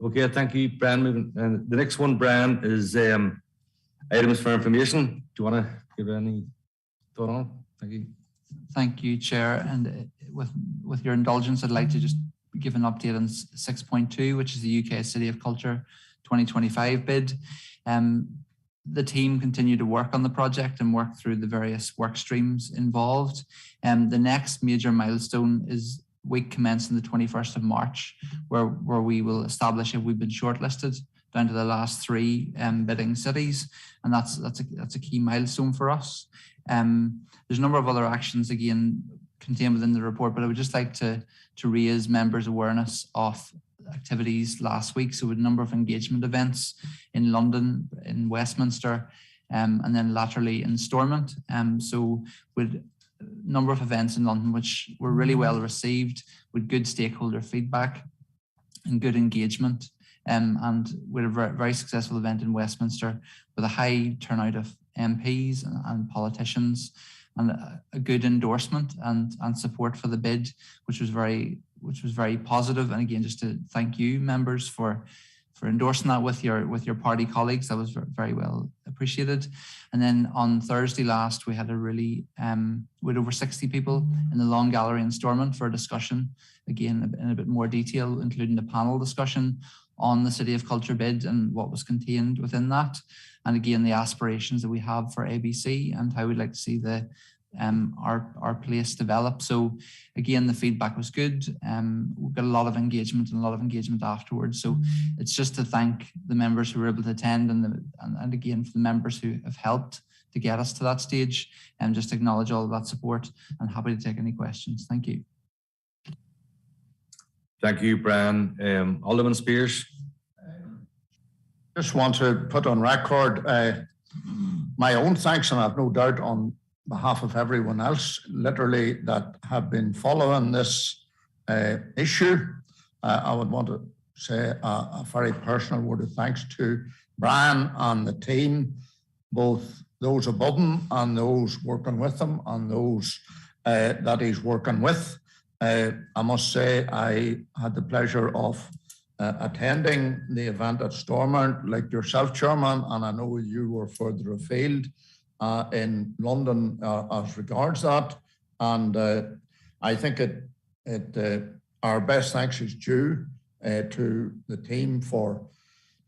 Speaker 2: Okay, thank you, Brian. The next one, Brian, is items for information. Do you want to give any thought on it? Thank you.
Speaker 11: Thank you, Chair. And with your indulgence, I'd like to just give an update on 6.2, which is the UK City of Culture 2025 bid. The team continue to work on the project and work through the various work streams involved. The next major milestone is week commencing the 21st of March, where we will establish if we've been shortlisted down to the last 3 bidding cities, and that's a key milestone for us. There's a number of other actions again contained within the report, but I would just like to raise members' awareness of activities last week. So with a number of engagement events in London, in Westminster, and then laterally in Stormont. So with a number of events in London which were really well received, with good stakeholder feedback and good engagement, and with a very successful event in Westminster with a high turnout of MPs and politicians, and a good endorsement and support for the bid, which was very positive. And again, just to thank you members for endorsing that with your party colleagues. That was very well appreciated. And then on Thursday last, we had we had over 60 people in the Long Gallery in Stormont for a discussion, again in a bit more detail, including the panel discussion on the City of Culture bid and what was contained within that. And again, the aspirations that we have for ABC and how we'd like to see our place develop. So again, the feedback was good. We've got a lot of engagement afterwards. So it's just to thank the members who were able to attend and again, for the members who have helped to get us to that stage, and just acknowledge all of that support, and happy to take any questions. Thank you.
Speaker 2: Thank you, Brian. Alderman Spears.
Speaker 8: Just want to put on record my own thanks, and I've no doubt on behalf of everyone else, literally, that have been following this issue. I would want to say a very personal word of thanks to Brian and the team, both those above him and those working with him and those that he's working with. I must say I had the pleasure of attending the event at Stormont, like yourself, Chairman, and I know you were further afield in London as regards that. And I think our best thanks is due to the team for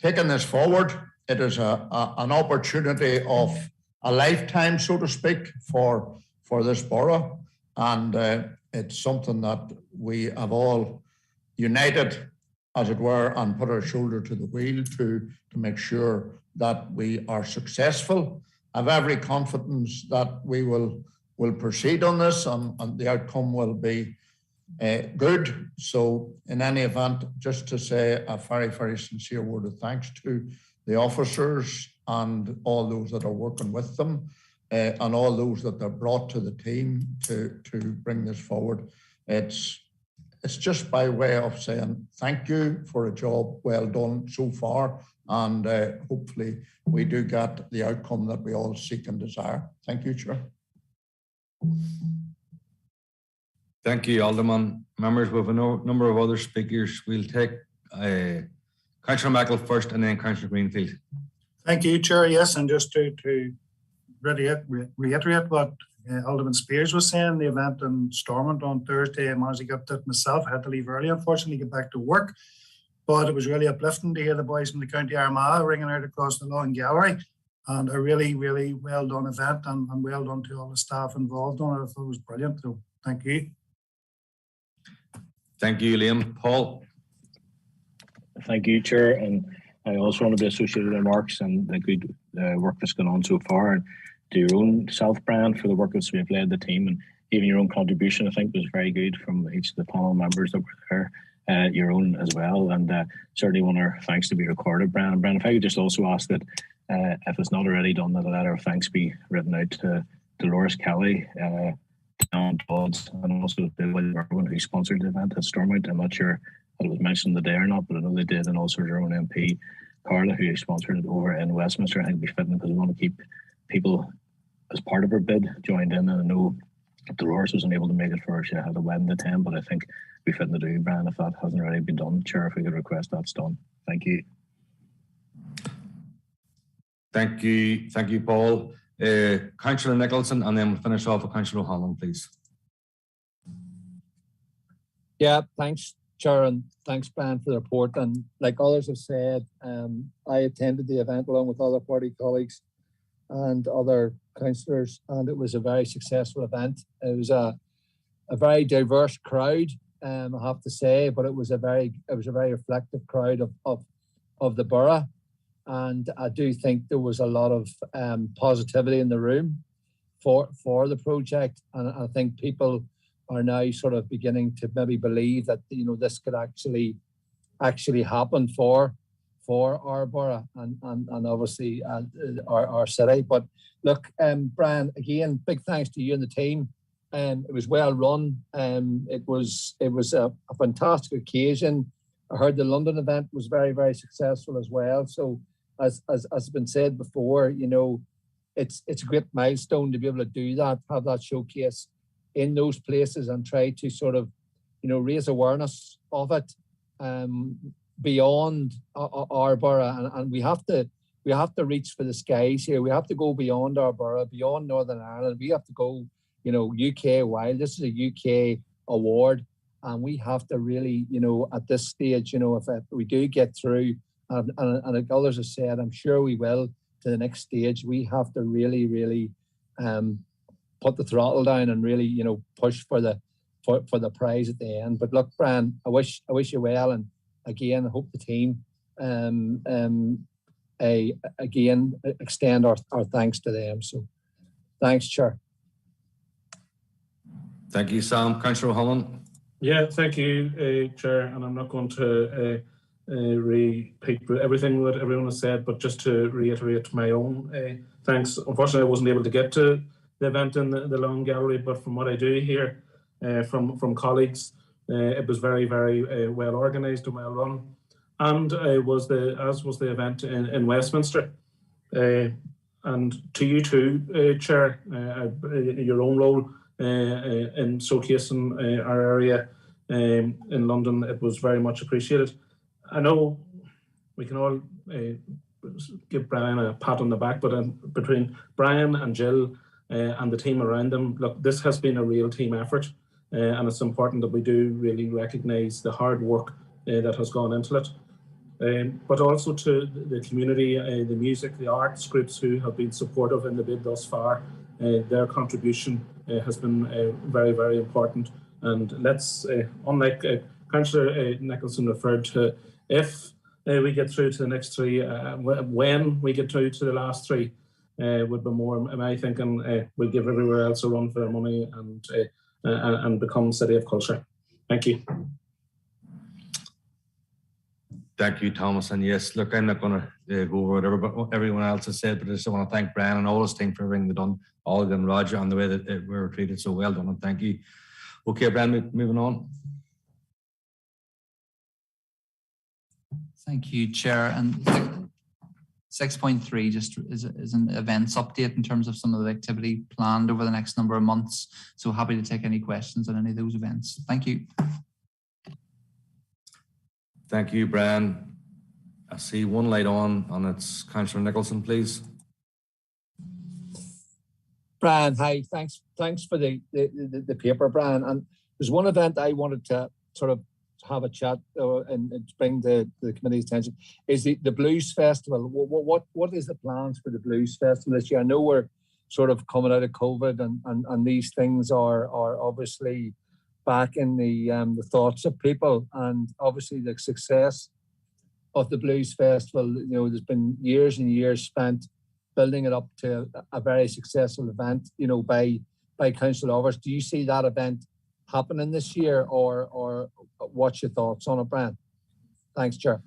Speaker 8: taking this forward. It is an opportunity of a lifetime, so to speak, for this borough. And it's something that we have all united, as it were, and put our shoulder to the wheel to make sure that we are successful. I have every confidence that we will proceed on this and the outcome will be good. So in any event, just to say a very, very sincere word of thanks to the officers and all those that are working with them and all those that they've brought to the team to bring this forward. It's just by way of saying thank you for a job well done so far, and hopefully we do get the outcome that we all seek and desire. Thank you, Chair.
Speaker 2: Thank you, Alderman. Members, we have a number of other speakers. We'll take Councillor Michael first and then Councillor Greenfield.
Speaker 12: Thank you, Chair. Yes, and just to reiterate what Alderman Spears was saying, the event in Stormont on Thursday, I managed to get that myself. I had to leave early, unfortunately, get back to work. But it was really uplifting to hear the boys from the County Armagh ringing out across the Long Gallery. And a really, really well done event, and well done to all the staff involved on it. I thought it was brilliant. So thank you.
Speaker 2: Thank you, Liam. Paul.
Speaker 13: Thank you, Chair. And I also want to be associated with remarks and the good work that's gone on so far. And to your own self-brand for the work that's we've led the team, and even your own contribution, I think, was very good from each of the panel members that were there, your own as well. And certainly want our thanks to be recorded, Brian. And Brian, if I could just also ask that if it's not already done, that a letter of thanks be written out to Dolores Kelly, Alan Dodds, and also Bill Irwin, who sponsored the event at Stormont. I'm not sure if it was mentioned today or not, but I know they did. And also their own MP, Carla, who sponsored it over in Westminster. I think it'd be fitting because we want to keep people as part of her bid joined in. And I know Dolores wasn't able to make it for her. She had a wedding to attend, but I think it'd be fitting to do, Brian, if that hasn't already been done. Chair, if we could request that's done. Thank you.
Speaker 2: Thank you, Paul. Councillor Nicholson, and then we'll finish off with Councillor O'Hanlon, please.
Speaker 9: Yeah, thanks, Chair, and thanks, Brian, for the report. And like others have said, I attended the event along with other party colleagues and other councillors, and it was a very successful event. It was a very diverse crowd, I have to say, but it was a very reflective crowd of the borough. And I do think there was a lot of positivity in the room for the project, and I think people are now sort of beginning to maybe believe that this could actually happen for our borough and obviously our city. But look, Brian, again, big thanks to you and the team. It was well run. It was a fantastic occasion. I heard the London event was very, very successful as well. So as has been said before, it's a great milestone to be able to do that, have that showcase in those places and try to sort of, raise awareness of it beyond our borough. And we have to reach for the skies here. We have to go beyond our borough, beyond Northern Ireland. We have to go, UK wide. This is a UK award. And we have to really, at this stage, if we do get through, and like others have said, I'm sure we will, to the next stage, we have to really, really put the throttle down and really, push for the prize at the end. But look, Brian, I wish you well, and again, I hope the team again extend our thanks to them. So, thanks, Chair.
Speaker 2: Thank you, Sam. Councillor O'Halloran.
Speaker 10: Yeah, thank you, Chair. And I'm not going to repeat everything that everyone has said, but just to reiterate my own thanks. Unfortunately, I wasn't able to get to the event in the Long Gallery, but from what I do hear from colleagues, it was very, very well organised and well run. And as was the event in Westminster. And to you too, Chair, your own role in showcasing our area in London, it was very much appreciated. I know we can all give Brian a pat on the back, but between Brian and Jill and the team around them, look, this has been a real team effort, and it's important that we do really recognise the hard work that has gone into it. But also to the community, the music, the arts groups who have been supportive in the bid thus far. Their contribution has been very, very important. And let's, unlike Councillor Nicholson referred to, if we get through to the next three, when we get through to the last three, would be more, am I thinking, we'll give everywhere else a run for their money and become City of Culture. Thank you.
Speaker 2: Thank you, Thomas. And yes, look, I'm not going to go over what everyone else has said, but I just want to thank Brian and all his team for everything they've done, all of them, Roger, on the way that we were treated. So well done, and thank you. Okay, Brian, moving on.
Speaker 11: Thank you, Chair. And 6.3 just is an events update in terms of some of the activity planned over the next number of months. So happy to take any questions on any of those events. Thank you.
Speaker 2: Thank you, Brian. I see one light on, and it's Councillor Nicholson, please.
Speaker 9: Brian, hi. Thanks for the paper, Brian. And there's one event I wanted to sort of have a chat and bring the committee's attention. Is the Blues Festival. What is the plans for the Blues Festival this year? I know we're sort of coming out of COVID, and these things are obviously back in the thoughts of people, and obviously the success of the Blues Festival. There's been years and years spent building it up to a very successful event. By Councillor Overs. Do you see that event happening this year, or what's your thoughts on it, Brian? Thanks, Chair.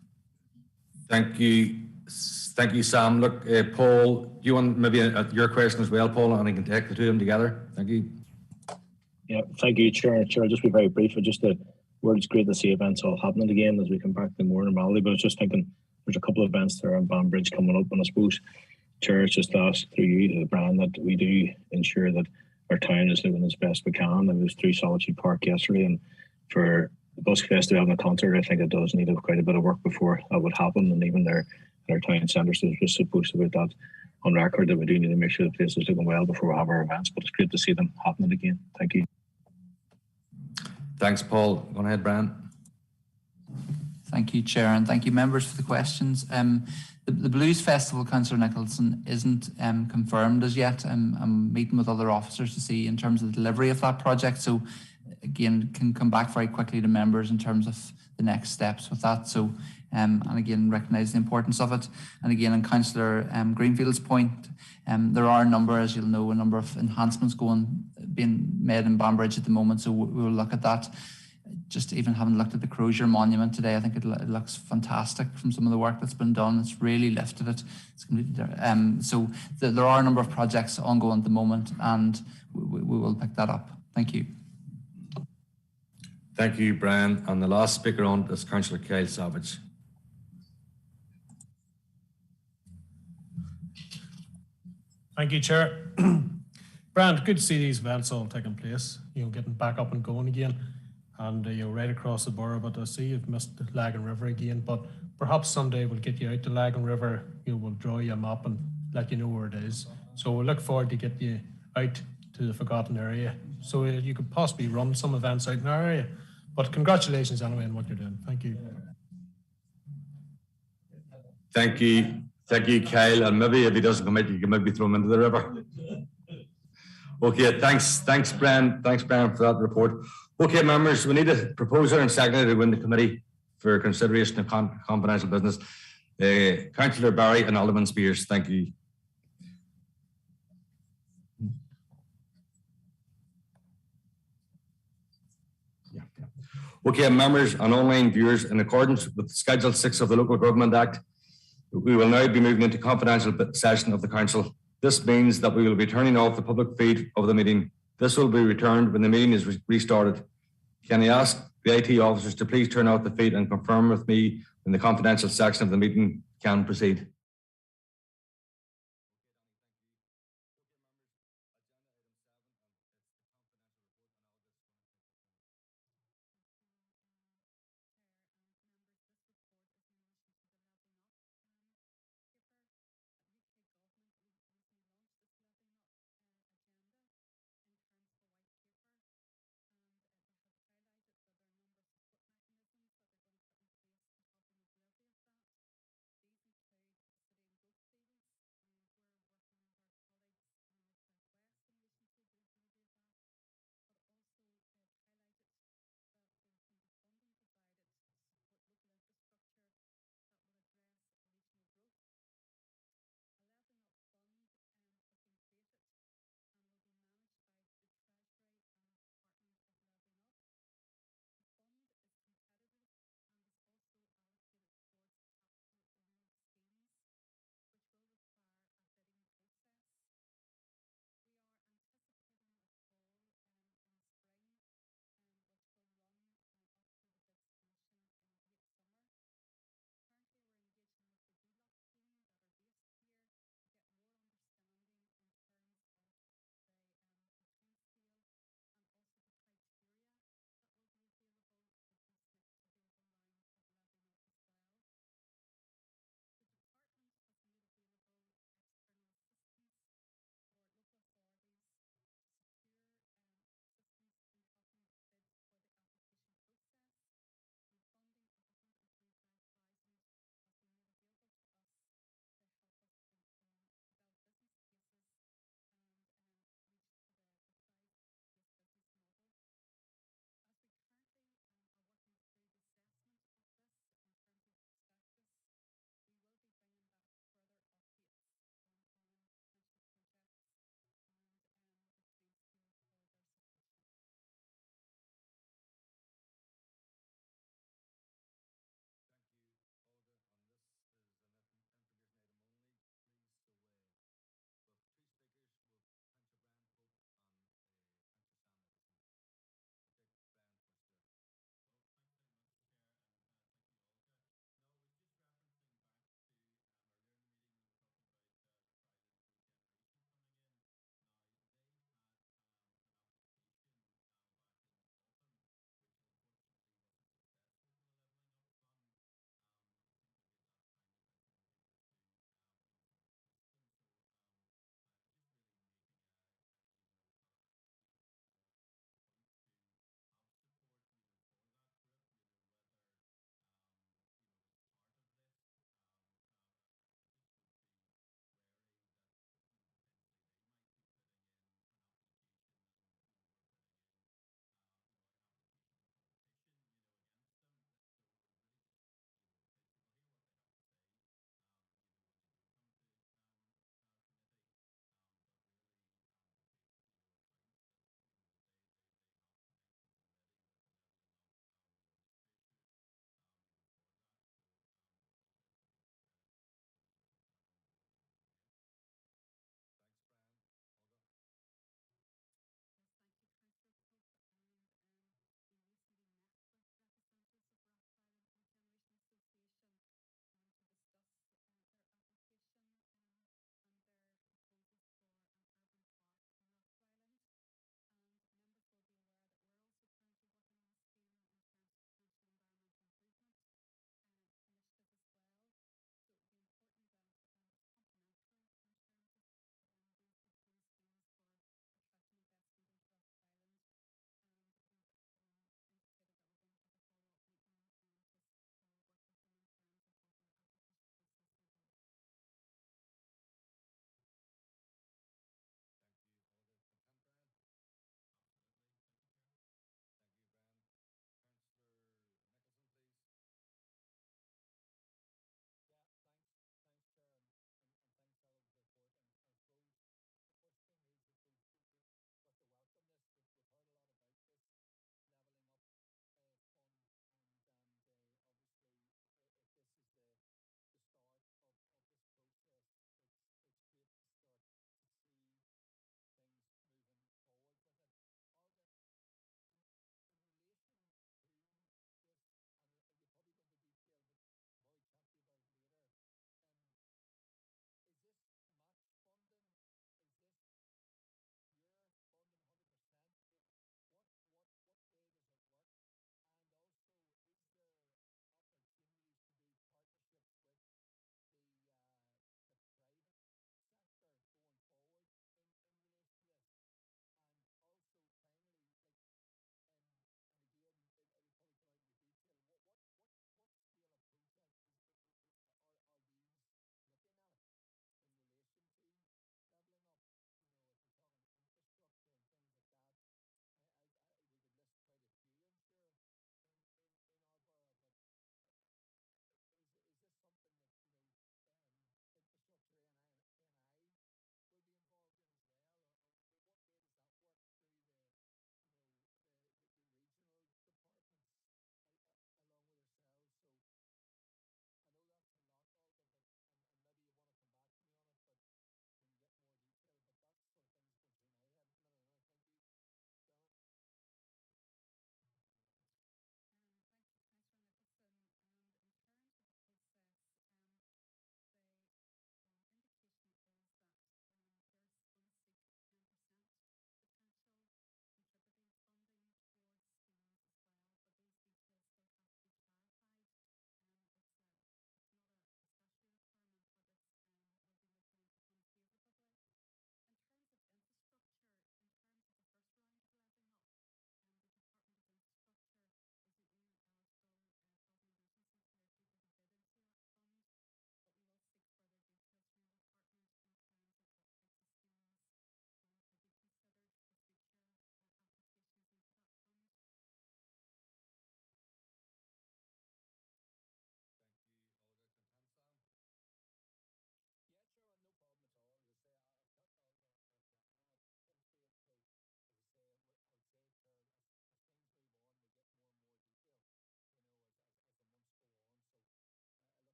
Speaker 2: Thank you, Sam. Look, Paul, do you want maybe your question as well, Paul, and I can take the two of them together? Thank you.
Speaker 13: Yeah, thank you, Chair. Chair, just be very brief. It's great to see events all happening again as we come back to more normality. But I was just thinking, there's a couple of events there on Banbridge coming up, and I suppose, Chair, it's just asked through you, Brian, that we do ensure that our town is living as best we can. I was through Solitude Park yesterday, and for the Buskfest to have a concert, I think it does need quite a bit of work before that would happen. And even there in our town centres, there's just supposed to be that on record that we do need to make sure the place is looking well before we have our events. But it's great to see them happening again. Thank you.
Speaker 2: Thanks, Paul. Go ahead, Brian.
Speaker 11: Thank you, Chair, and thank you, members, for the questions. The Blues Festival, Councillor Nicholson, isn't confirmed as yet. I'm meeting with other officers to see in terms of the delivery of that project. So again, can come back very quickly to members in terms of the next steps with that. So and again, recognise the importance of it. And again, on Councillor Greenfield's point, there are a number, as you'll know, a number of enhancements being made in Banbridge at the moment. So we'll look at that. Just even having looked at the Crozier Monument today, I think it looks fantastic from some of the work that's been done. It's really lifted it. It's completely, so there are a number of projects ongoing at the moment, and we will pick that up. Thank you.
Speaker 2: Thank you, Brian. And the last speaker on is Councillor Kyle Savage.
Speaker 7: Thank you, Chair. Brand, good to see these events all taking place, getting back up and going again. And right across the borough, but I see you've missed the Lagan River again, but perhaps someday we'll get you out to Lagan River, we'll draw you a map and let you know where it is. So we'll look forward to get you out to the forgotten area, so you could possibly run some events out in our area. But congratulations anyway on what you're doing. Thank you.
Speaker 2: Thank you, Kyle. And maybe if he doesn't come out, you can maybe throw him into the river. Okay, thanks, Brian. Thanks, Brian, for that report. Okay, members, we need a proposer and secretary to go into committee for consideration of confidential business. Councillor Barry and Alderman Spears, thank you. Okay, members and online viewers, in accordance with Schedule 6 of the Local Government Act, we will now be moving into confidential session of the Council. This means that we will be turning off the public feed of the meeting. This will be returned when the meeting is restarted. Can I ask the IT officers to please turn off the feed and confirm with me when the confidential section of the meeting can proceed?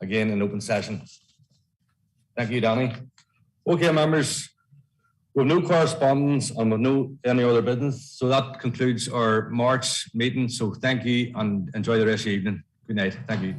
Speaker 2: again in open session. Thank you, Danny. Okay, members, we have no correspondence and we have no any other business. So that concludes our March meeting. So thank you and enjoy the rest of the evening. Good night. Thank you.